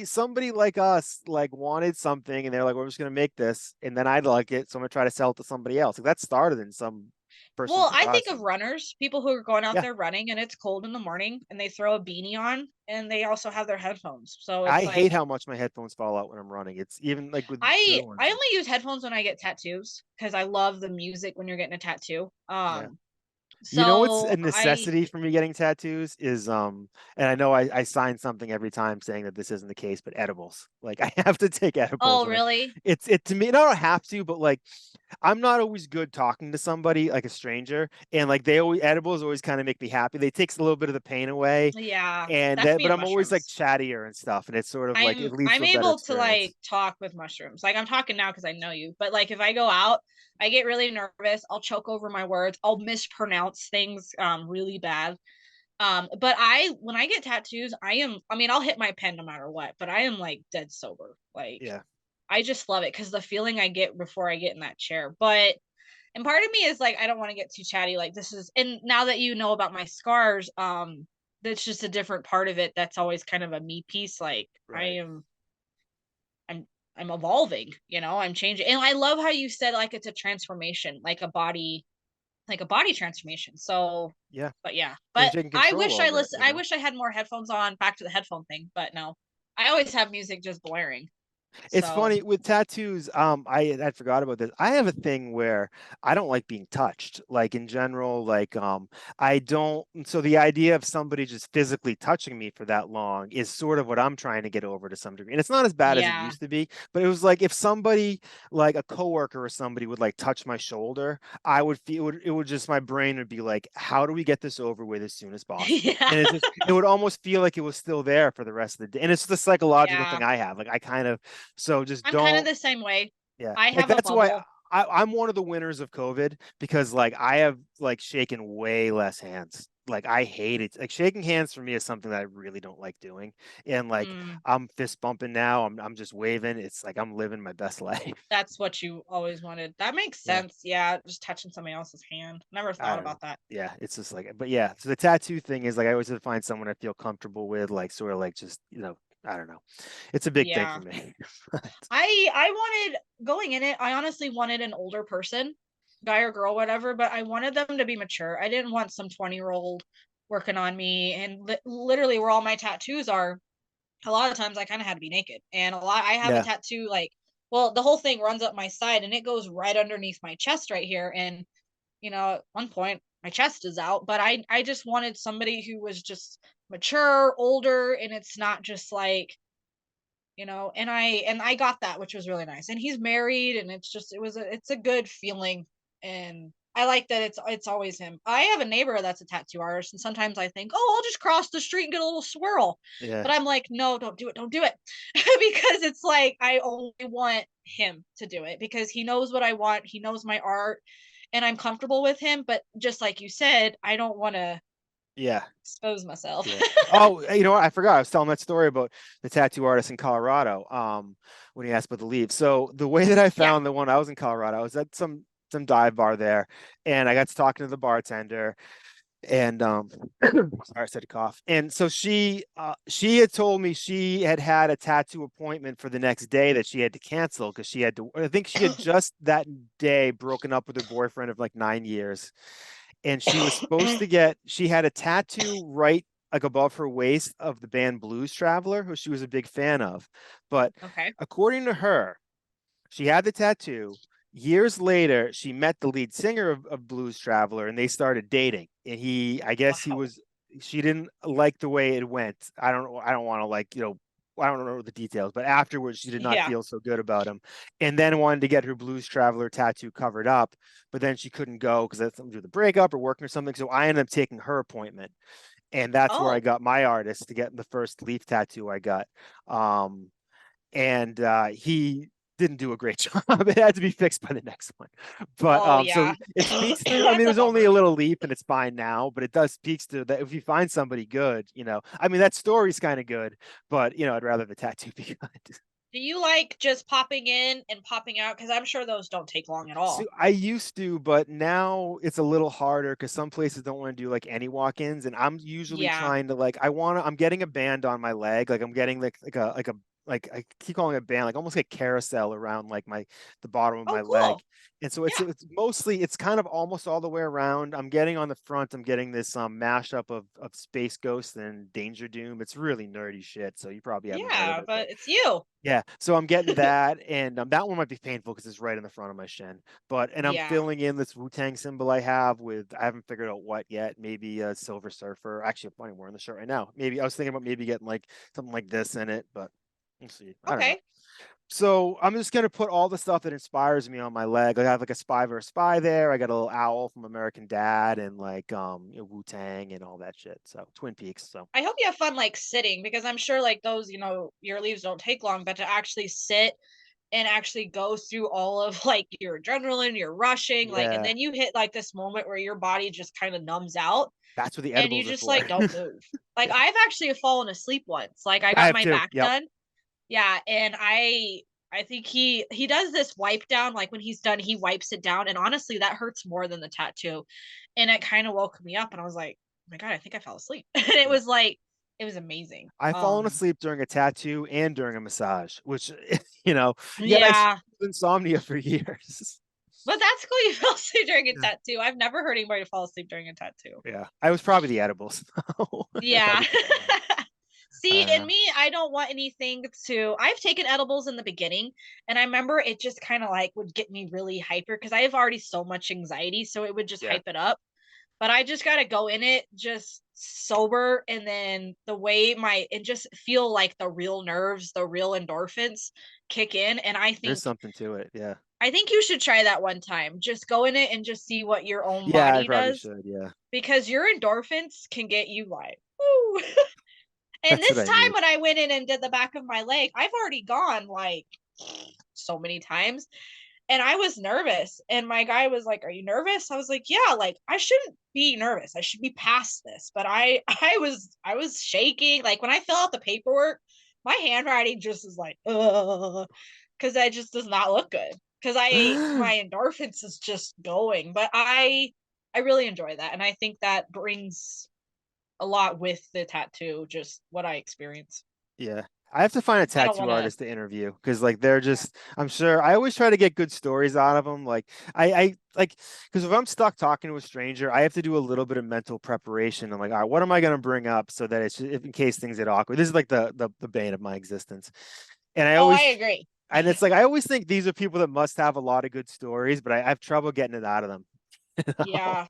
somebody like us like wanted something and they're like we're just going to make this and then I'd like it so I'm going to try to sell it to somebody else like that started in some personally Well, think I think of awesome. runners, people who are going out Yeah, there running and it's cold in the morning and they throw a beanie on and they also have their headphones. So I it's hate like how much my headphones fall out when I'm running. It's even like with good I ones. only use headphones when I get tattoos because I love the music when you're getting a tattoo. Yeah. You know what's a So I necessity for me getting tattoos is and I know I sign something every time saying that this isn't the case, but edibles. Like I have to take edibles oh, and really? it to me, I don't have to, but like I'm not always good talking to somebody like a stranger, and like they always edibles always kind of make me happy. They takes a little bit of the pain away, Yeah, and that's that, me but and I'm always like mushrooms. chattier and stuff, and it's sort of like it leads to I'm a better able to experience. like talk with mushrooms. Like I'm talking now because I know you, but like if I go out, I get really nervous. I'll choke over my words. I'll mispronounce things really bad. But I when I get tattoos, I mean, I'll hit my pen no matter what, but I am like dead sober. Like Yeah, I just love it because the feeling I get before I get in that chair. But and part of me is like, I don't want to get too chatty. Like this is and now that you know about my scars, that's just a different part of it that's always kind of a me piece. Like right. I'm I'm evolving, I'm changing. And I love how you said like it's a transformation, like a body transformation. So Yeah, but yeah. and But taking I control wish I over it, listen I wish I had more headphones on, back to the headphone thing, but no. I always have music just blaring. It's So funny with tattoos. I forgot about this. I have a thing where I don't like being touched. Like in general, like I don't. So the idea of somebody just physically touching me for that long is sort of what I'm trying to get over to some degree. And it's not as bad as it yeah. used to be. But it was like if somebody, like a coworker or somebody, would like touch my shoulder, I would feel it would just my brain would be like, how do we get this over with as soon as possible? Yeah. And it would almost feel like it was still there for the rest of the day. And it's the psychological Yeah. thing I have. Like I kind of so just I'm kind of don't, the same way. yeah. I Like have a that's why bubble. I'm one of the winners of COVID because like I have like shaken way less hands. Like I hate it. Like shaking hands for me is something that I really don't like doing. And like Mm, I'm fist bumping now. I'm just waving. It's like I'm living my best life. that's what you always wanted. That makes Yeah. sense. Yeah, just touching somebody else's hand. Never I thought don't know. about that. Yeah, it's just like, but yeah. So the tattoo thing is like I always have to find someone I feel comfortable with, like sort of like just I don't know. It's a big thing for Yeah. me. I wanted going in it, I honestly wanted an older person, guy or girl, whatever, but I wanted them to be mature. I didn't want some 20-year-old working on me. And literally, where all my tattoos are, a lot of times I kind of had to be naked. And I have a Yeah, tattoo like, well, the whole thing runs up my side and it goes right underneath my chest right here. And, at one point, my chest is out, but I just wanted somebody who was just mature, older, and it's not just like, and I got that, which was really nice. And he's married, and it's a good feeling. And I like that it's always him. I have a neighbor that's a tattoo artist, and sometimes I think, oh, I'll just cross the street and get a little swirl. yeah, But I'm like, no, don't do it. Because it's like I only want him to do it because he knows what I want, he knows my art, and I'm comfortable with him. But just like you said, I don't want to yeah. expose myself. Yeah. Oh, you know what? I forgot. I was telling that story about the tattoo artist in Colorado. When he asked about the leaves. So the way that I Yeah. found the one I was in Colorado, I was at some dive bar there, and I got to talking to the bartender, and sorry, I said to cough. And so she had told me she had had a tattoo appointment for the next day that she had to cancel because she had to. I think she had just that day broken up with her boyfriend of like 9 years, and she was supposed to get she had a tattoo right like above her waist of the band Blues Traveler, who she was a big fan of. But Okay. according to her, she had the tattoo. Years later, she met the lead singer of Blues Traveler and they started dating. And I guess Wow. she didn't like the way it went. I don't want to like, I don't know the details, but afterwards she did not Yeah. feel so good about him and then wanted to get her Blues Traveler tattoo covered up, but then she couldn't go because that's something to do with the breakup or working or something. So I ended up taking her appointment. And that's where I Oh. got my artist to get the first leaf tattoo I got. Um, and he didn't do a great job. It had to be fixed by the next one. But Oh, so yeah. it speaks to. I mean, That's it a was only bummer. a little leap, and it's fine now. But it does speaks to that if you find somebody good, I mean, that story's kind of good, but I'd rather the tattoo be good. Do you like just popping in and popping out? Because I'm sure those don't take long at So all. I used to, but now it's a little harder because some places don't want to do like any walk-ins, and I'm usually Yeah. trying to like I'm getting a band on my leg, like I'm getting like a like I keep calling it a band, like almost like carousel around like the bottom of Oh, my leg. cool. And so Yeah. it's mostly it's kind of almost all the way around. I'm getting on the front, I'm getting this mashup of Space Ghost and Danger Doom. It's really nerdy shit, so you probably haven't heard of Yeah, it, but but it's you. yeah, so I'm getting that, and that one might be painful because it's right in the front of my shin. But and I'm Yeah. filling in this Wu-Tang symbol I have with I haven't figured out what yet. Maybe a Silver Surfer. Actually, I'm wearing the shirt right now. Maybe I was thinking about maybe getting like something like this in it, but we'll see. I don't know. Okay. So I'm just gonna put all the stuff that inspires me on my leg. I have like a Spy vs. Spy there. I got a little owl from American Dad and like Wu-Tang and all that shit. So Twin Peaks. So I hope you have fun like sitting because I'm sure like those, your leaves don't take long, but to actually sit and actually go through all of like your adrenaline, your rushing, like, and yeah, then you hit like this moment where your body just kind of numbs out that's what the and you edibles are just for. like don't move. Like Yeah, I've actually fallen asleep once. Like I I got have my too. back Yep. done. Yeah, and I think he does this wipe down like when he's done he wipes it down and honestly that hurts more than the tattoo. And it kind of woke me up and I was like, "Oh my god, I think I fell asleep." And it Yeah. was like it was amazing. I've fallen asleep during a tattoo and during a massage, which, yet I struggled Yeah, with insomnia for years. but that's cool you fell asleep during a Yeah. tattoo. I've never heard anybody fall asleep during a tattoo. Yeah. I was probably the edibles, if Yeah. everything's wrong. See, I don't in know. me, I don't want anything to. I've taken edibles in the beginning, and I remember it just kind of like would get me really hyper because I have already so much anxiety, so it would just Yeah. hype it up. But I just got to go in it just sober, and then the way and just feel like the real nerves, the real endorphins kick in. And There's something to it. Yeah. I think you should try that one time. Just go in it and just see what your own Yeah, I body probably does should. Yeah. because your endorphins can get you like, woo. And That's what this I time need. when I went in and did the back of my leg, I've already gone like so many times and I was nervous. And my guy was like, "Are you nervous?" I was like, "Yeah, like I shouldn't be nervous. I should be past this." But I was shaking. Like when I fill out the paperwork, my handwriting just is like, because that just does not look good. Because my endorphins is just going. But I really enjoy that. And I think that brings a lot with the tattoo, just what I experience. Yeah. I have to find a I don't tattoo want to. artist to interview because like they're Yeah. just I'm sure I always try to get good stories out of them. Like I like because if I'm stuck talking to a stranger, I have to do a little bit of mental preparation. I'm like, all right, what am I gonna bring up so that it's if in case things get awkward. This is like the bane of my existence. And I Oh, I always agree. and it's like I always think these are people that must have a lot of good stories, but I have trouble getting it out of them. Yeah.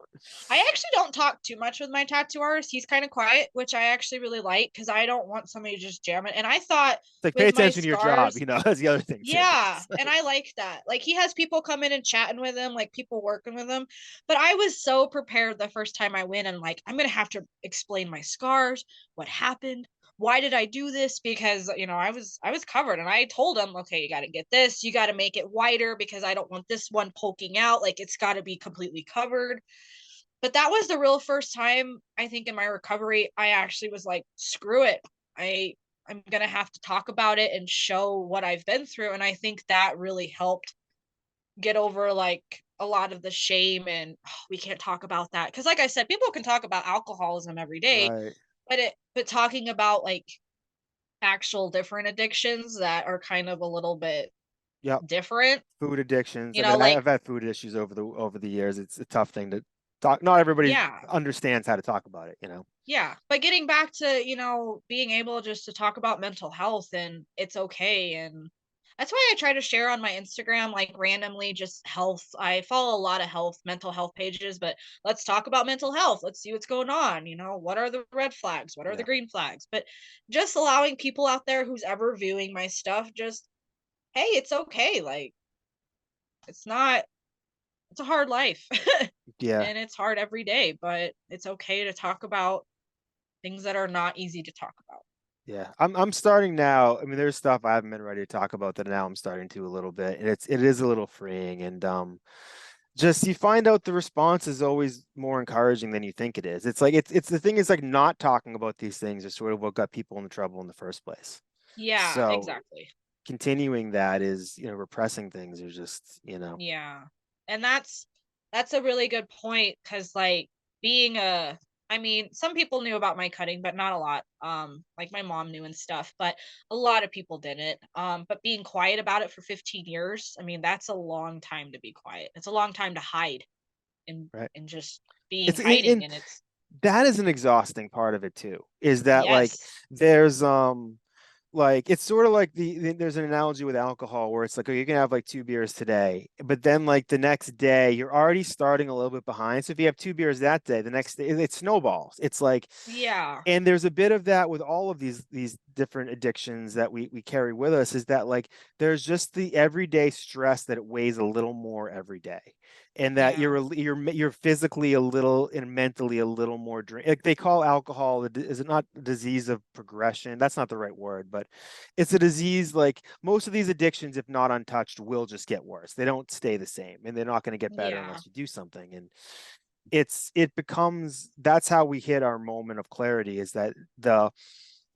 I actually don't talk too much with my tattoo artist. He's kind of quiet, which I actually really like because I don't want somebody to just jam it. And I thought It's like pay with my attention to your job, scars, that's the other thing too. yeah, It's and like, I like that. Like he has people come in and chatting with him, like people working with him. But I was so prepared the first time I went and like I'm gonna have to explain my scars, what happened, why did I do this? Because I was covered and I told him, okay, you gotta get this, you gotta make it wider because I don't want this one poking out. Like it's gotta be completely covered. But that was the real first time I think in my recovery I actually was like, screw it. I I'm going to have to talk about it and show what I've been through and I think that really helped get over like a lot of the shame and we can't talk about that cuz like I said people can talk about alcoholism every day right. but talking about like actual different addictions that are kind of a little bit Yep. different, Food addictions. you I know, mean, like I've had food issues over the years. It's a tough thing to talk. Not everybody yeah. understands how to talk about it. Yeah, but getting back to, being able just to talk about mental health and it's okay and that's why I try to share on my Instagram like randomly just health. I follow a lot of mental health pages, but let's talk about mental health. Let's see what's going on, what are the red flags? What are the Yeah. green flags? But just allowing people out there who's ever viewing my stuff just hey, it's okay. Like it's not it's a hard life. Yeah. And it's hard every day, but it's okay to talk about things that are not easy to talk about. Yeah. I'm starting now. I mean, there's stuff I haven't been ready to talk about that now I'm starting to a little bit. And it is a little freeing. And just you find out the response is always more encouraging than you think it is. It's like it's the thing is like not talking about these things is sort of what got people into trouble in the first place. Yeah, So exactly. continuing that is, repressing things are just. Yeah. And that's a really good point cuz like being a I mean, some people knew about my cutting, but not a lot. Like my mom knew and stuff, but a lot of people didn't. But being quiet about it for 15 years, I mean, that's a long time to be quiet. It's a long time to hide and Right. just being It's hiding, in and it's that is an exhausting part of it too. Is that like yes. there's like it's sort of like there's an analogy with alcohol where it's like, oh, you can have like 2 beers today, but then like the next day you're already starting a little bit behind. So if you have 2 beers that day, the next day it snowballs. It's like, Yeah. and there's a bit of that with all of these different addictions that we carry with us, is that like there's just the everyday stress that it weighs a little more every day, and that Yeah. you're physically a little and mentally a little more like they call alcohol, is it not a disease of progression? That's not the right word, but it's a disease. Like most of these addictions, if not untouched, will just get worse. They don't stay the same, and they're not going to get better Yeah. unless you do something. And it becomes, that's how we hit our moment of clarity, is that the,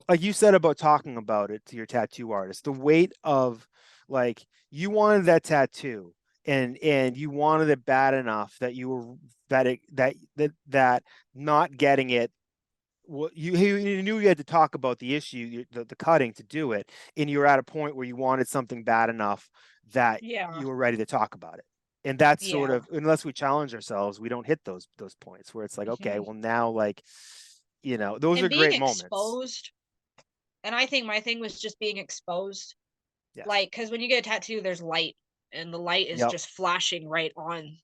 like you said about talking about it to your tattoo artist, the weight of, like, you wanted that tattoo, and you wanted it bad enough that you were, that not getting it, well, you knew you had to talk about the issue, the cutting, to do it, and you were at a point where you wanted something bad enough that Yeah. you were ready to talk about it. And that's sort Yeah. of, unless we challenge ourselves, we don't hit those points where it's like, okay, Hmm. well now, like, those And are being great moments. exposed, and I think my thing was just being exposed. Yes. Like, because when you get a tattoo, there's light, and the light is Yep. just flashing right on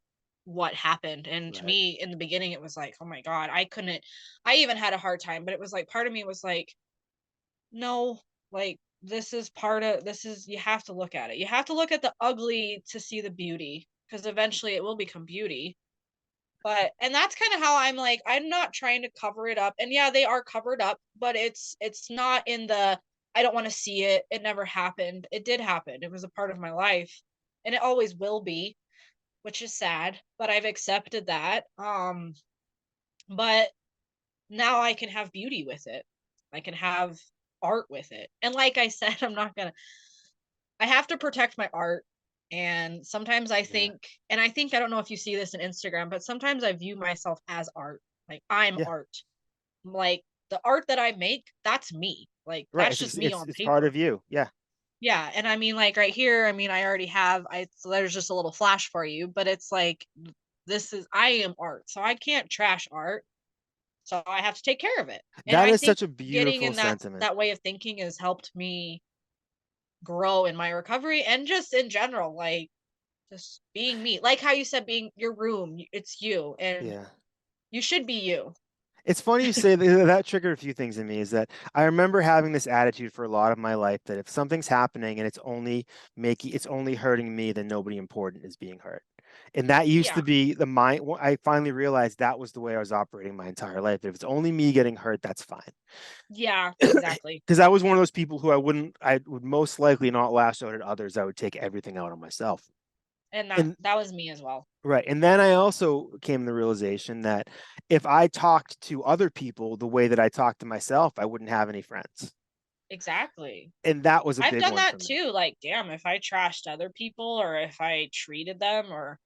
what happened. And to Right. me, in the beginning, it was like, oh my God, I couldn't, I even had a hard time, but it was like, part of me was like, no, like, this is part of this is you have to look at it. You have to look at the ugly to see the beauty, because eventually it will become beauty. But and that's kind of how I'm like, I'm not trying to cover it up. And yeah, they are covered up, but it's not in the I don't want to see it. It never happened. It did happen. It was a part of my life, and it always will be, which is sad, but I've accepted that. But now I can have beauty with it. I can have art with it. And like I said, I have to protect my art. And sometimes I Yeah. think, and I think, I don't know if you see this in Instagram, but sometimes I view myself as art. Like I'm Yeah. art. Like the art that I make, that's me. Like Right. that's just me on It's part paper. of you. Yeah. Yeah. And I mean, like right here, I mean, I already have, so there's just a little flash for you, but it's like, I am art. So I can't trash art. So I have to take care of it. And That I is think such a getting beautiful in that sentiment. that way of thinking has helped me grow in my recovery and just in general, like just being me. Like how you said being your room, it's you and Yeah. you should be you. It's funny you say that. That triggered a few things in me. Is that I remember having this attitude for a lot of my life, that if something's happening and it's only hurting me, then nobody important is being hurt. And that used Yeah. to be the mind. I finally realized that was the way I was operating my entire life. If it's only me getting hurt, that's fine. Yeah, exactly. Because I was one of those people who I would most likely not lash out at others. I would take everything out on myself. And that And that was me as well. right. And then I also came to the realization that if I talked to other people the way that I talked to myself, I wouldn't have any friends. Exactly. And that was a I've big done one that for me. too. Like, damn, if I trashed other people or if I treated them or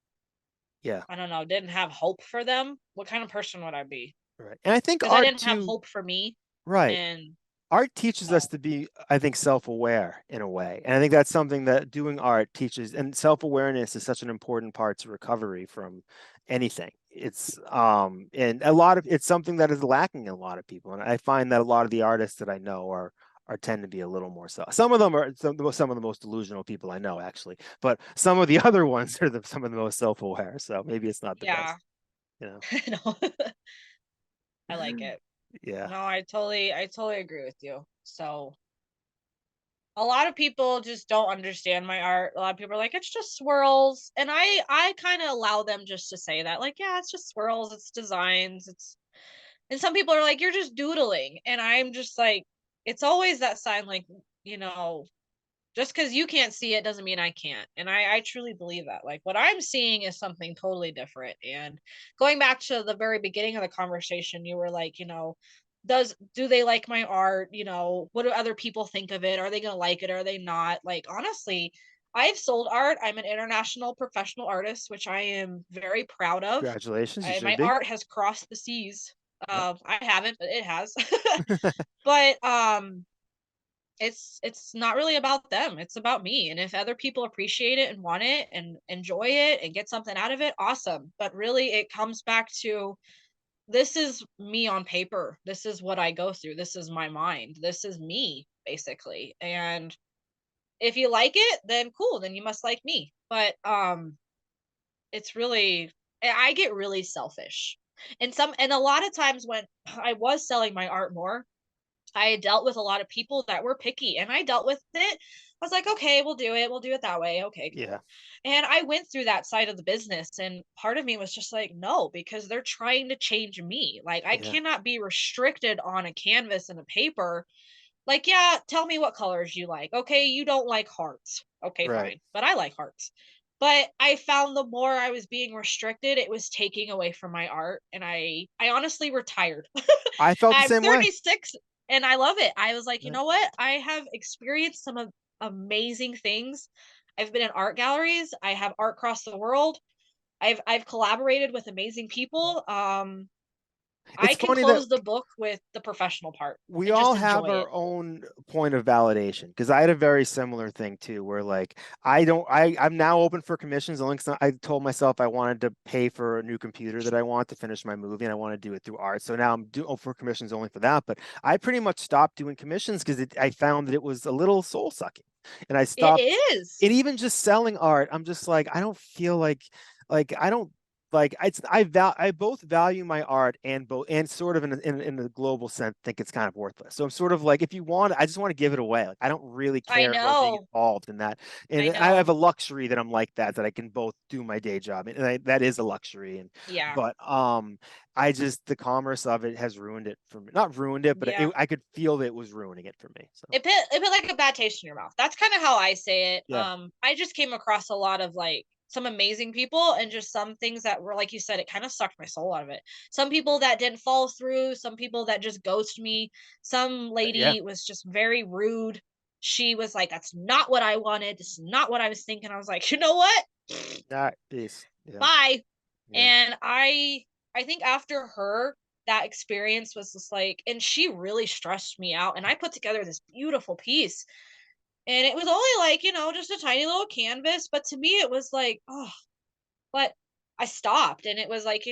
Yeah. I don't know, didn't have hope for them, what kind of person would I be? Right. And I think Because I art didn't have too, hope for me. right. And Art teaches us so to be, I think, self-aware in a way. And I think that's something that doing art teaches, and self-awareness is such an important part to recovery from anything. It's and a lot of it's something that is lacking in a lot of people. And I find that a lot of the artists that I know are tend to be a little more so. Some of them are some of the most delusional people I know, actually, but some of the other ones are some of the most self-aware. So maybe it's not the yeah. best, you know. No, I like it. Yeah. No, I totally agree with you. So a lot of people just don't understand my art. A lot of people are like, it's just swirls. And I kind of allow them just to say that. Like, yeah, it's just swirls, it's designs, it's and some people are like, you're just doodling. And I'm just like, it's always that sign, like, you know, just because you can't see it doesn't mean I can't. And I truly believe that. Like what I'm seeing is something totally different. And going back to the very beginning of the conversation, you were like, do they like my art? What do other people think of it? Are they gonna like it? Are they not? Like honestly, I've sold art. I'm an international professional artist, which I am very proud of. Congratulations, you My should be. art has crossed the seas. Yep. I haven't, but it has. But it's not really about them. It's about me. And if other people appreciate it and want it and enjoy it and get something out of it, awesome. But really it comes back to, this is me on paper. This is what I go through. This is my mind. This is me basically. And if you like it, then cool, then you must like me. But it's really, I get really selfish. And a lot of times when I was selling my art more, I dealt with a lot of people that were picky, and I dealt with it. I was like, okay, we'll do it. We'll do it that way. Okay, Yeah. cool. And I went through that side of the business, and part of me was just like, no, because they're trying to change me. Like, I Yeah. cannot be restricted on a canvas and a paper. Like, yeah, tell me what colors you like. Okay, you don't like hearts. Okay, Right. fine. But I like hearts. But I found the more I was being restricted, it was taking away from my art. And I honestly retired. I felt the I'm same way. 36 and I love it. I was like, you Yeah. know what? I have experienced some of amazing things. I've been in art galleries. I have art across the world. I've collaborated with amazing people. I It's can funny that close the book with the professional part we and all just have enjoy our it. own point of validation because I had a very similar thing too, where like I don't, I'm now open for commissions. Only 'cause I told myself I wanted to pay for a new computer that I want to finish my movie, and I want to do it through art. So now I'm doing for commissions only for that. But I pretty much stopped doing commissions because I found that it was a little soul sucking, and I It stopped. is. And even just selling art, I'm just like I don't feel like I don't like I both value my art and both and sort of in the global sense think it's kind of worthless. So I'm sort of like if you want I just want to give it away. Like I don't really I care about being know. involved in that. I And I have know. a luxury that I'm like that I can both do my day job and that is a luxury. And Yeah. but I just the commerce of it has ruined it for me. Not ruined it, but Yeah. I could feel that it was ruining it for me. So It put like a bad taste in your mouth. That's kind of how I say it. yeah, I just came across a lot of like some amazing people and just some things that were like you said, it kind of sucked my soul out of it. Some people that didn't follow through, some people that just ghost me. Some yeah, lady was just very rude. She was like, "That's not what I wanted. This is not what I was thinking." I was like, "You know what? that is yeah, Bye." yeah, And I think after her, that experience was just like, and she really stressed me out. And I put together this beautiful piece, and it was only like, just a tiny little canvas. But to me, it was like, oh, but I stopped and it was like,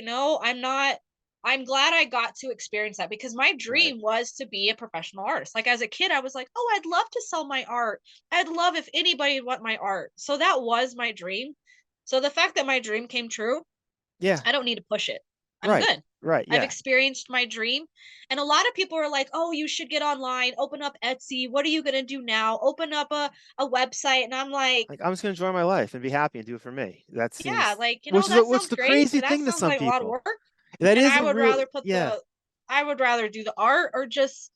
I'm glad I got to experience that because my right, dream was to be a professional artist. Like as a kid, I was like, oh, I'd love to sell my art. I'd love if anybody would want my art. So that was my dream. So the fact that my dream came true, yeah, I don't need to push it. I'm right, good. right, I've yeah. experienced my dream. And a lot of people are like, "Oh, you should get online, open up Etsy. What are you going to do now? Open up a website." And I'm like, Like I'm just gonna enjoy my life and be happy and do it for me. That "Yeah, seems, like, which is that what's sounds the great, crazy but that thing to sounds some like a lot of people. work." That And is a real, yeah, I would rather do the art or just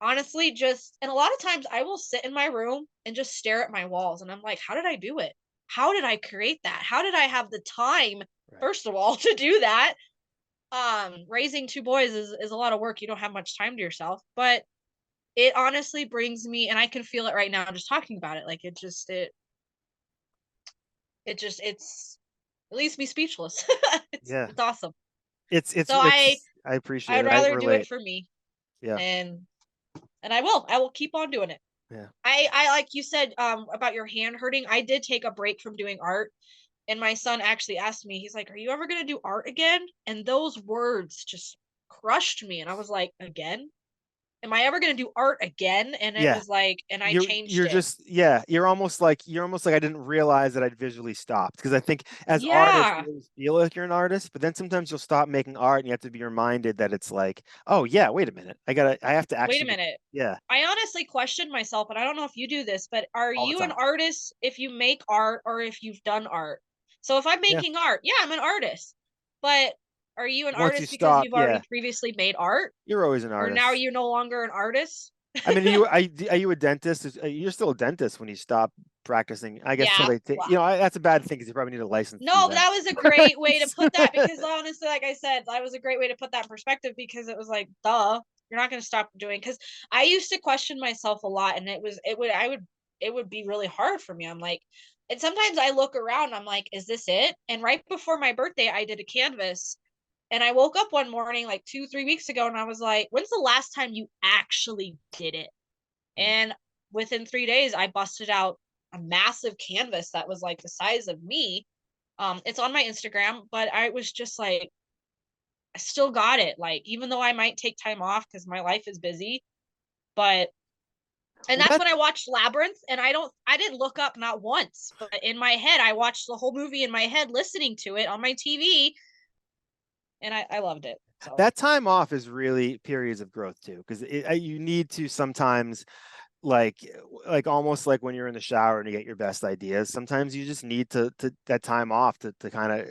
honestly just, and a lot of times I will sit in my room and just stare at my walls and I'm like, "How did I do it? How did I create that? How did I have the time right. first of all to do that?" Raising two boys is a lot of work. You don't have much time to yourself, but it honestly brings me, and I can feel it right now just talking about it. Like it leaves me speechless. it's Yeah. it's awesome. So I I appreciate would it. I rather do it relate. for me, Yeah. and I will keep on doing it. Yeah. I like you said about your hand hurting. I did take a break from doing art, and my son actually asked me, he's like, "Are you ever going to do art again?" And those words just crushed me, and I was like, "Again? Am I ever going to do art again?" And it Yeah. was like, and I You're changed it. just yeah, you're almost like I didn't realize that I'd visually stopped because I think as artists you Yeah. always feel like you're an artist, but then sometimes you'll stop making art and you have to be reminded that it's like, oh yeah, wait a minute. I have to Wait a actually be minute. yeah, I honestly questioned myself, and I don't know if you do this, but are all the you an time. artist if you make art or if you've done art? So if I'm Yeah. making art, yeah, I'm an artist. But are you an Once you artist because stop, you've already yeah, previously made art? you're always an Or now artist. you're no longer an artist? I mean, are you a dentist? You're still a dentist when you stop practicing. I guess till Yeah. they take, Well, that's a bad thing because you probably need a license to do no, but that. that was a great way to put that because honestly, like I said, that was a great way to put that in perspective because it was like, duh, you're not going to stop doing. Because I used to question myself a lot, and it would be really hard for me. I'm like, and sometimes I look around, I'm like, is this it? And right before my birthday, I did a canvas, And I woke up one morning like 2, 3 weeks ago and I was like, when's the last time you actually did it? Mm. And within 3 days, I busted out a massive canvas that was like the size of me. It's on my Instagram, but I was just like, I still got it. Like, even though I might take time off because my life is busy, but and Well, that's that when I watched Labyrinth, and I didn't look up not once, but in my head, I watched the whole movie in my head, listening to it on my TV, and I loved it. So that time off is really periods of growth too, because you need to sometimes like almost like when you're in the shower and you get your best ideas. Sometimes you just need to that time off to kind of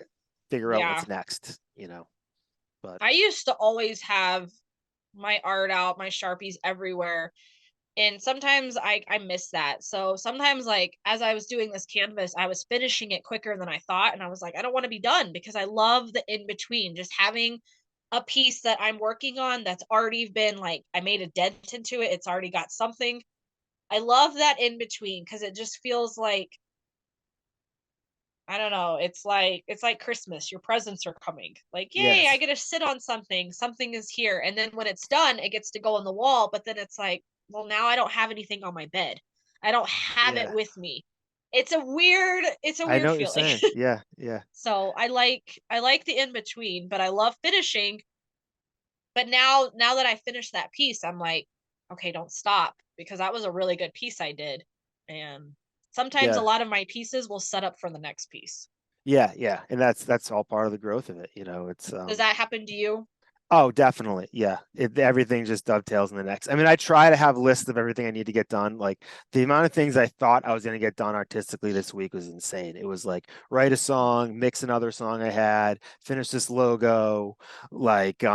figure out yeah, what's next, you know. But I used to always have my art out, my Sharpies everywhere. And sometimes I miss that. So sometimes, like, as I was doing this canvas, I was finishing it quicker than I thought. And I was like, I don't want to be done because I love the in between, just having a piece that I'm working on that's already been like, I made a dent into it. It's already got something. I love that in between because it just feels like, I don't know. It's like Christmas. Your presents are coming. Like, yay, I yes, get to sit on something. Something is here. And then when it's done, it gets to go on the wall, but then it's like, well, now I don't have anything on my bed. I don't have it yeah, with me. It's a weird I know what you're feeling. saying. Yeah, yeah, So I like the in between, but I love finishing. But now that I finished that piece, I'm like, okay, don't stop because that was a really good piece I did. And sometimes a yeah, lot of my pieces will set up for the next piece. yeah, yeah, and that's all part of the growth of it, you know. It's Does that happen to you? Oh, definitely. Yeah. Everything just dovetails in the next. I mean, I try to have lists of everything I need to get done. Like the amount of things I thought I was going to get done artistically this week was insane. It was like write a song, mix another song I had, finish this logo, like You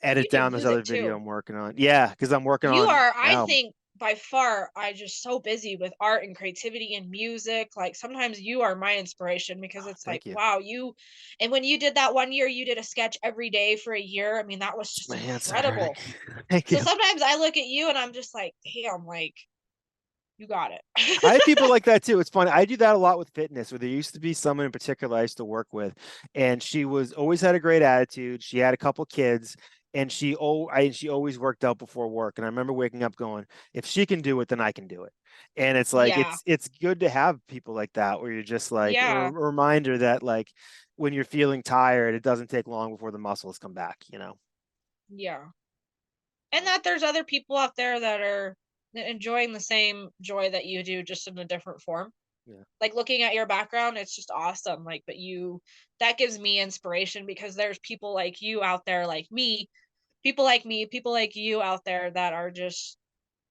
edit do down this other music video too. I'm working on. Yeah, because I'm working You on are, an I album. think, by far, I just so busy with art and creativity and music. Like sometimes you are my inspiration because Oh, it's like, thank you. wow, and when you did that one year, you did a sketch every day for a year. I mean, that was just My hands are hurting. incredible. Thank So you. sometimes I look at you and I'm just like, damn, like you got I have it. people like that too. It's funny. I do that a lot with fitness, where there used to be someone in particular I used to work with, and she was always had a great attitude. She had a couple kids, and she always worked out before work. And I remember waking up going, if she can do it, then I can do it. And it's like Yeah. it's good to have people like that, where you're just like a Yeah. reminder that like when you're feeling tired, it doesn't take long before the muscles come back, you know. Yeah. And But that there's other people out there that are enjoying the same joy that you do, just in a different form. yeah, Like looking at your background, it's just awesome. Like, but that gives me inspiration because there's people like you out there, like me, people like you out there that are just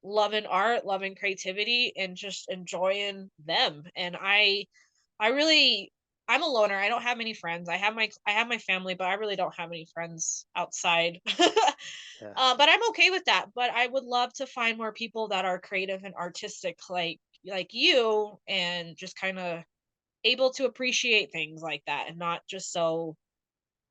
loving art, loving creativity, and just enjoying them. And I really, I'm a loner. I don't have many friends. I have my family, but I really don't have any friends outside. yeah. But I'm okay with that. But I would love to find more people that are creative and artistic, like you, and just kind of able to appreciate things like that, and not just so,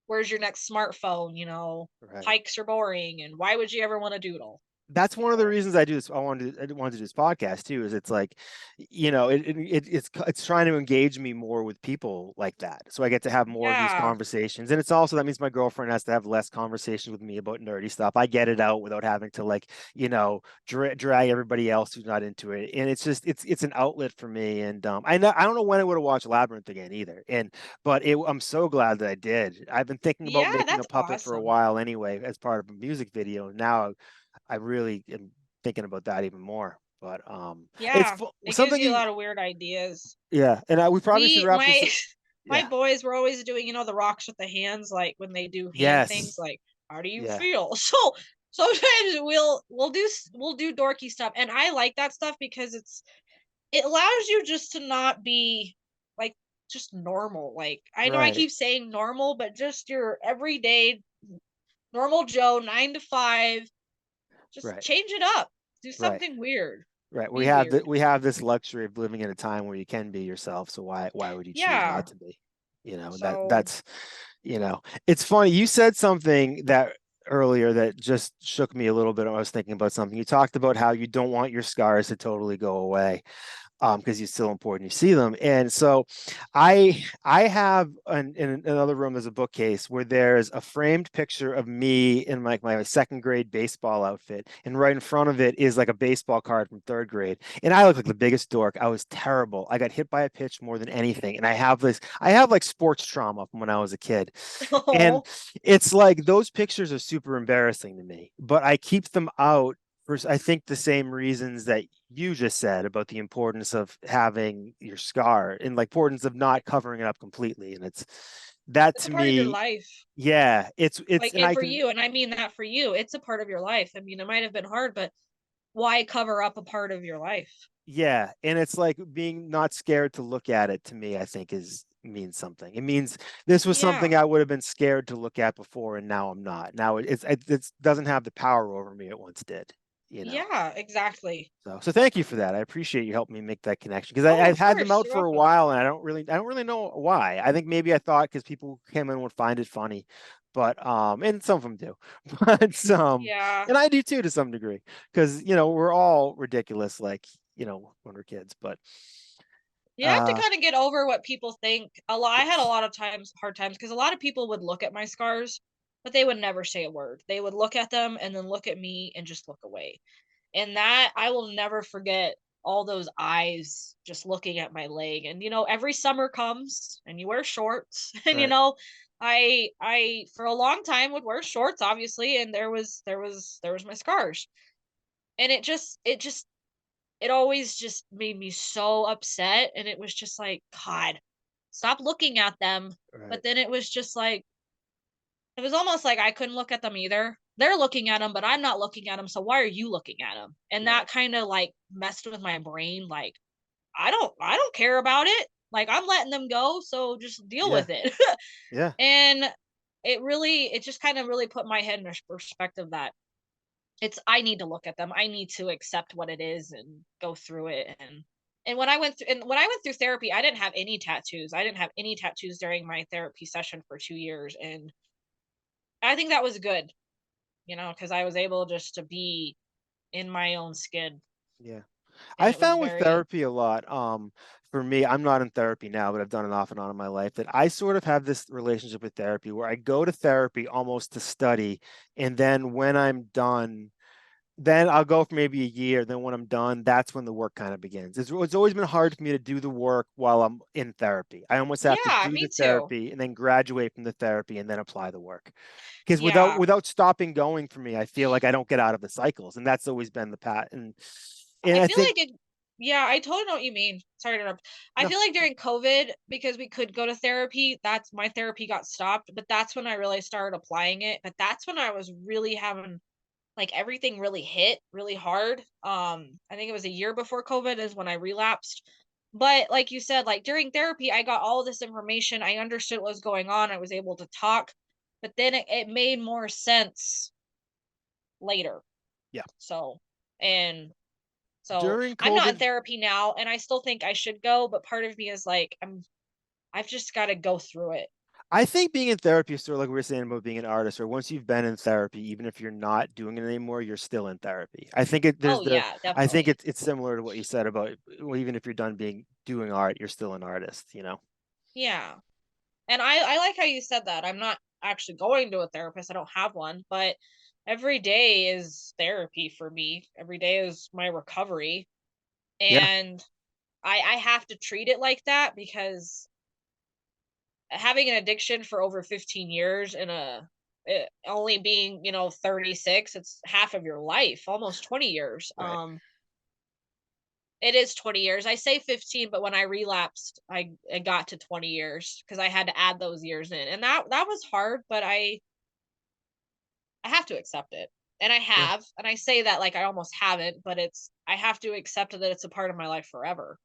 where's your next smartphone? Right. Hikes are boring, and why would you ever want to doodle? That's You one of the know? reasons I do this. I wanted to do this podcast too. Is it's like, you know, it's trying to engage me more with people like that, so I get to have more of these Yeah, conversations. And it's also that means my girlfriend has to have less conversations with me about nerdy stuff. I get it out without having to like, you know, drag everybody else who's not into it. And it's just it's an outlet for me. And I don't know when I would have watched Labyrinth again either. But I'm so glad that I did. I've been thinking about yeah, making a that's puppet for a awesome. while anyway, as part of a music video. Now I really am thinking about that even more. But Yeah, it gives something you a you, lot of weird ideas. yeah, and we probably should We wrap this. my my Yeah. boys were always doing, the rocks with the hands, like when they do hand things, Yes. like, how do you Yeah. feel? So sometimes we'll do dorky stuff, and I like that stuff because it allows you just to not be like just normal. Like, I know I Right. keep saying normal, but just your everyday normal Joe, 9 to 5. Just Right. change it up. Do Right. something weird. Right. Be weird. We have this luxury of living in a time where you can be yourself. So why would you choose Yeah. not to be? You know, So that's you know, it's funny. You said something that earlier that just shook me a little bit. I was thinking about something. You talked about how you don't want your scars to totally go away. because it's still important you see them. And so I have in another room, there's a bookcase where there's a framed picture of me in like my second grade baseball outfit, and right in front of it is like a baseball card from third grade, and I look like the biggest dork. I was terrible. I got hit by a pitch more than anything, and I have like sports trauma from when I was a kid. And Oh, it's like those pictures are super embarrassing to me, but I keep them out for, I think, the same reasons that you just said about the importance of having your scar and like importance of not covering it up completely. And it's that it's a to part of your me, life. yeah, it's Like, and and I for can, you, and I mean that for you, it's a part of your life. I mean, it might have been hard, but why cover up a part of your life? yeah, and it's like being not scared to look at it to me, I think is means something. It means this was Yeah. something I would have been scared to look at before, and now I'm not. Now it doesn't have the power over me it once did, you know. Yeah, exactly. So thank you for that. I appreciate you helping me make that connection because Oh, I've of had them course. out You're for a welcome. while and I don't really know why. I think maybe I thought because people who came in would find it funny, but and some of them do, but Yeah. and I do too to some degree because you know we're all ridiculous like you know when we're kids, but You have to uh kind of get over what people think. I had a yes, lot of times, hard times, because a lot of people would look at my scars, but they would never say a word. They would look at them and then look at me and just look away. And that I will never forget, all those eyes just looking at my leg. And every summer comes and you wear shorts and right, I for a long time would wear shorts, obviously, and there was my scars. And it always just made me so upset, and it was just like, god, stop looking at them. But right, then it was just like, it was almost like I couldn't look at them either. They're looking at them, but I'm not looking at them, so why are you looking at them? And right, that kind of like messed with my brain. Like, I don't care about it. Like, I'm letting them go, so just deal yeah, with it. yeah, And it just kind of really put my head in a perspective that I need to look at them. I need to accept what it is and go through it. And when I went through therapy, I didn't have any tattoos. I didn't have any tattoos during my therapy session for 2 years, and I think that was good, because I was able just to be in my own skin, yeah. and I it was found with very. therapy a lot, for me, I'm not in therapy now, but I've done it off and on in my life, that I sort of have this relationship with therapy where I go to therapy almost to study, and then when I'm done, then I'll go for maybe a year. Then when I'm done, that's when the work kind of begins. It's always been hard for me to do the work while I'm in therapy. I almost have to Yeah, do the me too. therapy and then graduate from the therapy and then apply the work. Because Yeah. without stopping going for me, I feel like I don't get out of the cycles, and that's always been the pat. And I I feel think like it. Yeah, I totally know what you mean. Sorry to interrupt. I no, feel like during COVID, because we could go to therapy, that's my therapy got stopped, but that's when I really started applying it. But that's when I was really having, like, everything really hit really hard. I think it was a year before COVID is when I relapsed. But like you said, like, during therapy, I got all this information. I understood what was going on. I was able to talk, but then it made more sense later. yeah. So, and so During I'm not in COVID, therapy now, and I still think I should go, but part of me is like, I've just got to go through it. I think being in therapy is sort of like we were saying about being an artist, or once you've been in therapy, even if you're not doing it anymore, you're still in therapy. I think Oh yeah, I think definitely. it's similar to what you said about well, even if you're done doing art, you're still an artist, you know? Yeah. And I like how you said that. I'm not actually going to a therapist. I don't have one, but every day is therapy for me. Every day is my recovery. Yeah, And I have to treat it like that, because having an addiction for over 15 years and only being, 36, it's half of your life, almost 20 years. right. It is 20 years. I say 15, but when I relapsed, I got to 20 years because I had to add those years in. And that was hard, but I have to accept it. And I Yeah. have, and I say that like I almost haven't, but I have to accept that it's a part of my life forever.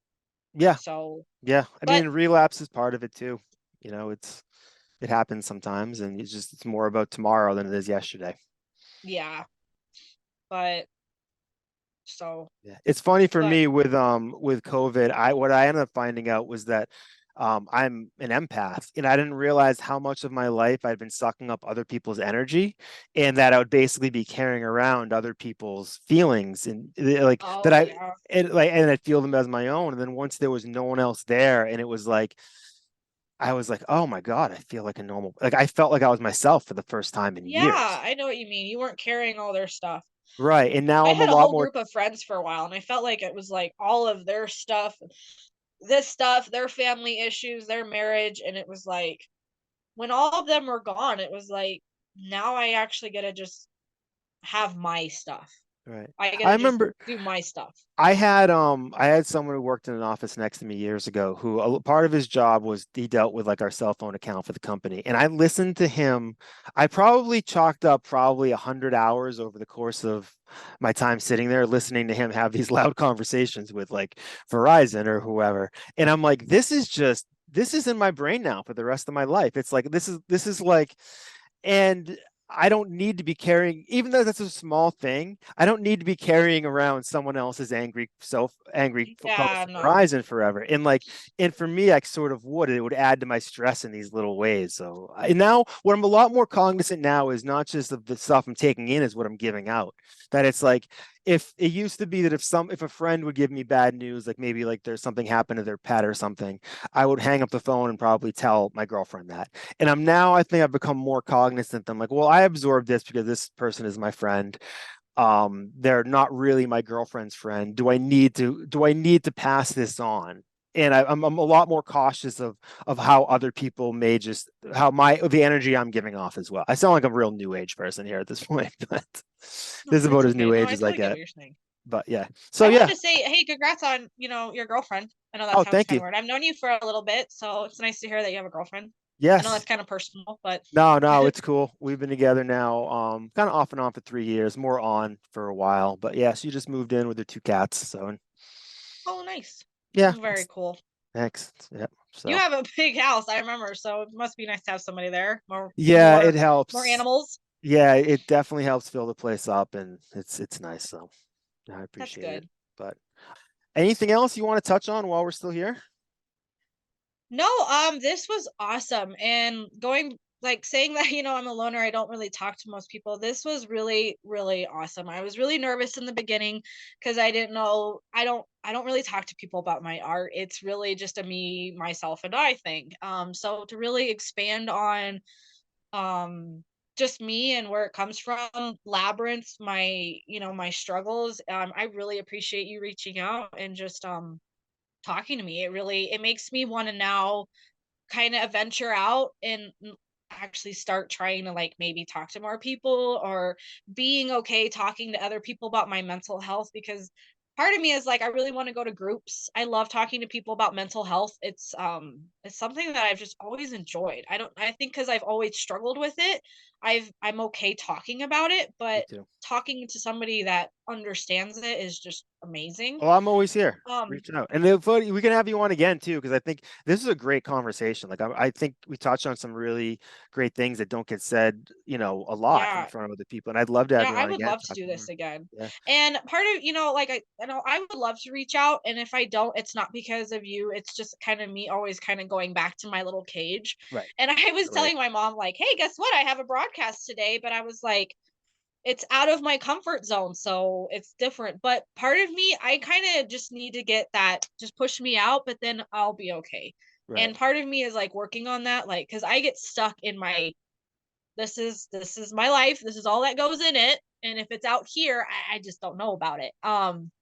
Yeah. So, Yeah. I but mean, relapse is part of it too. You know, it happens sometimes and it's more about tomorrow than it is yesterday. yeah, but so, Yeah. It's funny for but me with COVID, I what I ended up finding out was that I'm an empath, and I didn't realize how much of my life I'd been sucking up other people's energy, and that I would basically be carrying around other people's feelings, and like that Oh I yeah. and I feel them as my own. And then once there was no one else there, and it was like I was like, oh my God, I feel like a normal, like I felt like I was myself for the first time in Yeah, years. I know what you mean. You weren't carrying all their stuff. Right. And now I I'm a had a lot whole more group of friends for a while, and I felt like it was like all of their stuff, this stuff, their family issues, their marriage, and it was like when all of them were gone, it was like now I actually get to just have my stuff. right. I get I to just remember do my stuff. I had someone who worked in an office next to me years ago who part of his job was he dealt with like our cell phone account for the company. And I listened to him. I probably chalked up probably 100 hours over the course of my time sitting there listening to him have these loud conversations with like Verizon or whoever. And I'm like, this is in my brain now for the rest of my life. It's like this is like and I don't need to be carrying, even though that's a small thing, I don't need to be carrying around someone else's angry calls Yeah, from no. Verizon forever. And like, and for me, I sort of it would add to my stress in these little ways. So now what I'm a lot more cognizant now is not just of the stuff I'm taking in is what I'm giving out. That it's like, if it used to be that if a friend would give me bad news, like maybe like there's something happened to their pet or something, I would hang up the phone and probably tell my girlfriend that. And I think I've become more cognizant. I'm like, well, I absorbed this because this person is my friend. They're not really my girlfriend's friend. Do I need to pass this on? And I'm a lot more cautious of how other people may just how the energy I'm giving off as well. I sound like a real new age person here at this point, but this No, is about it's as okay. new No, age I as I totally get get. what you're saying. But yeah. So I wanted yeah. to say, hey, congrats on, your girlfriend. I know that Oh, sounds thank kind you. of weird. I've known you for a little bit, so it's nice to hear that you have a girlfriend. I know Yes. that's kind of personal, but No, it's cool. We've been together now, kind of off and on for 3 years, more on for a while. But yeah, she just moved in with her two cats. So oh, nice. yeah, Very cool. thanks. Yeah. You So have a big house, I remember, so it must be nice to have somebody there. yeah, it More helps. animals. Yeah, it definitely helps fill the place up, and it's nice. So I That's appreciate it. good. But anything else you want to touch on while we're still here? No, this was awesome. And going like saying that, I'm a loner, I don't really talk to most people. This was really, really awesome. I was really nervous in the beginning because I didn't know I don't really talk to people about my art. It's really just a me, myself, and I thing. So to really expand on just me and where it comes from, Labyrinth, my struggles, I really appreciate you reaching out and just talking to me. It makes me want to now kind of venture out and actually start trying to like maybe talk to more people or being okay talking to other people about my mental health because part of me is like I really want to go to groups. I love talking to people about mental health. It's something that I've just always enjoyed. I think cuz I've always struggled with it. I'm okay talking about it, Me but too. talking to somebody that understands it is just amazing. Well, I'm always here. Um Reach out, and if, we can have you on again too, because I think this is a great conversation. Like I think we touched on some really great things that don't get said, a lot in yeah, front of other people. And I'd love to have yeah, you I on would again, love to talk do more. this again. Yeah, And part of, like I would love to reach out. And if I don't, it's not because of you. It's just kind of me always kind of going back to my little cage. right, And I was right, telling my mom, like, hey, guess what? I have a broadcast today. But I was like, it's out of my comfort zone. So it's different. But part of me, I kind of just need to get that, just push me out, but then I'll be okay. right, And part of me is like working on that, like, because I get stuck in my this is my life. This is all that goes in it. And if it's out here, I just don't know about it.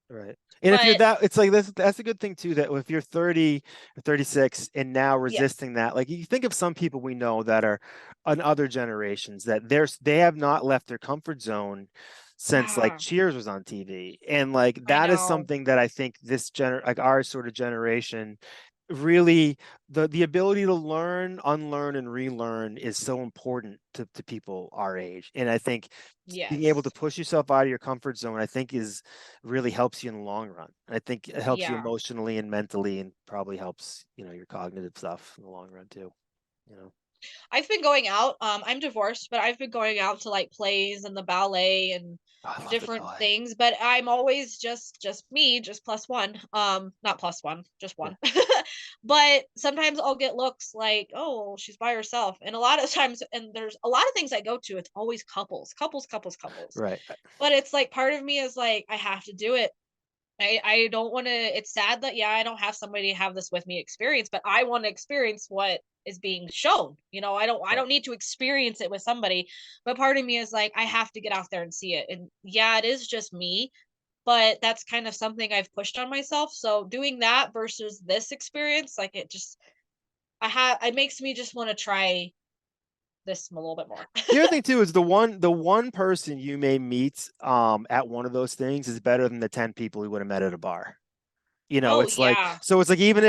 right. And if you're But that, it's like that's a good thing too. That if you're 30 or 36 and now yes. resisting that, like you think of some people we know that are on other generations that they have not left their comfort zone since like Yeah, Cheers was on TV. And like I that is know. something that I think like our sort of generation really the ability to learn, unlearn, and relearn is so important to people our age. And I think being able to Yes. push yourself out of your comfort zone, I think is really helps you in the long run. I think it helps you Yeah. emotionally and mentally and probably helps, your cognitive stuff in the long run too, you know. I've been going out. I'm divorced, but I've been going out to like plays and the ballet and Oh, I love the different ballet. things. But I'm always just me, just plus one. Not plus one, just Yeah. one. But sometimes I'll get looks like, oh, well, she's by herself. And a lot of times, and there's a lot of things I go to, it's always couples, couples, couples, couples. Right. But it's like part of me is like, I have to do it. I don't want to. It's sad that, yeah, I don't have somebody have this with me experience, but I want to experience what is being shown. I Right. don't need to experience it with somebody, but part of me is like, I have to get out there and see it. And yeah, it is just me, but that's kind of something I've pushed on myself. So doing that versus this experience, like, it makes me just want to try this a little bit more. The other thing too is the one person you may meet at one of those things is better than the 10 people you would have met at a bar. Oh It's like, yeah. so it's like, even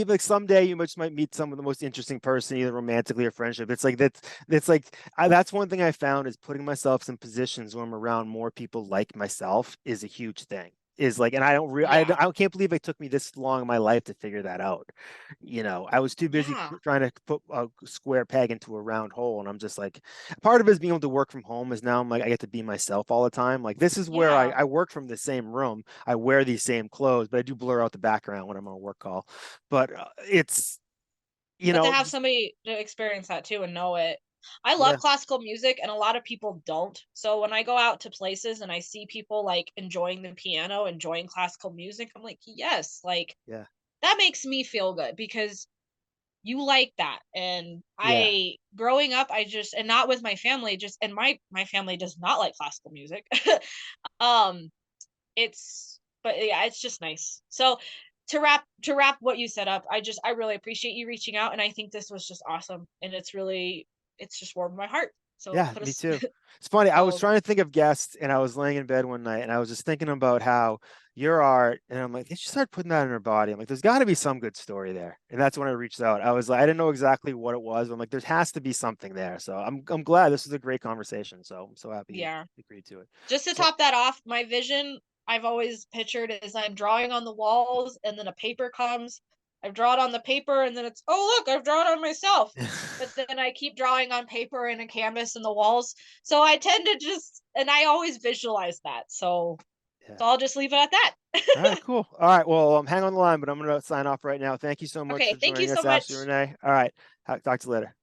like someday you might meet some of the most interesting person, either romantically or friendship. It's like that's like that's one thing I found is putting myself in positions where I'm around more people like myself is a huge thing. Is like, and Yeah. I can't believe it took me this long in my life to figure that out. I was too busy Yeah. trying to put a square peg into a round hole, and I'm just like, part of it is being able to work from home is now I'm like I get to be myself all the time. Like this is where Yeah. I work from the same room. I wear these same clothes, but I do blur out the background when I'm on a work call. But it's But to have just somebody to experience that too and know it. I love yeah, classical music and a lot of people don't. So when I go out to places and I see people like enjoying the piano, enjoying classical music, I'm like, yes, like yeah, that makes me feel good because you like that. And yeah, I growing up, I just and not with my family, just and my family does not like classical music. um but yeah, it's just nice. So to wrap what you set up, I really appreciate you reaching out, and I think this was just awesome, and it's just warmed my heart. So yeah. put Me us too. It's funny. I was so trying to think of guests, and I was laying in bed one night, and I was just thinking about how your art, and I'm like, they should start putting that in her body. I'm like, there's got to be some good story there, and that's when I reached out. I was like, I didn't know exactly what it was, but I'm like, there has to be something there. So I'm glad this was a great conversation. So I'm so happy you yeah. agreed to it. Just to So top that off, my vision I've always pictured is I'm drawing on the walls and then a paper comes. I draw it on the paper and then it's, oh look, I've drawn on myself. But then I keep drawing on paper and a canvas and the walls. So I tend to just and I always visualize that. yeah. So I'll just leave it at that. All right, cool. All right, well, hang on the line, but I'm going to sign off right now. Thank you so much Okay, for thank you joining so us, Ashley much. Renee. All right, talk to you later.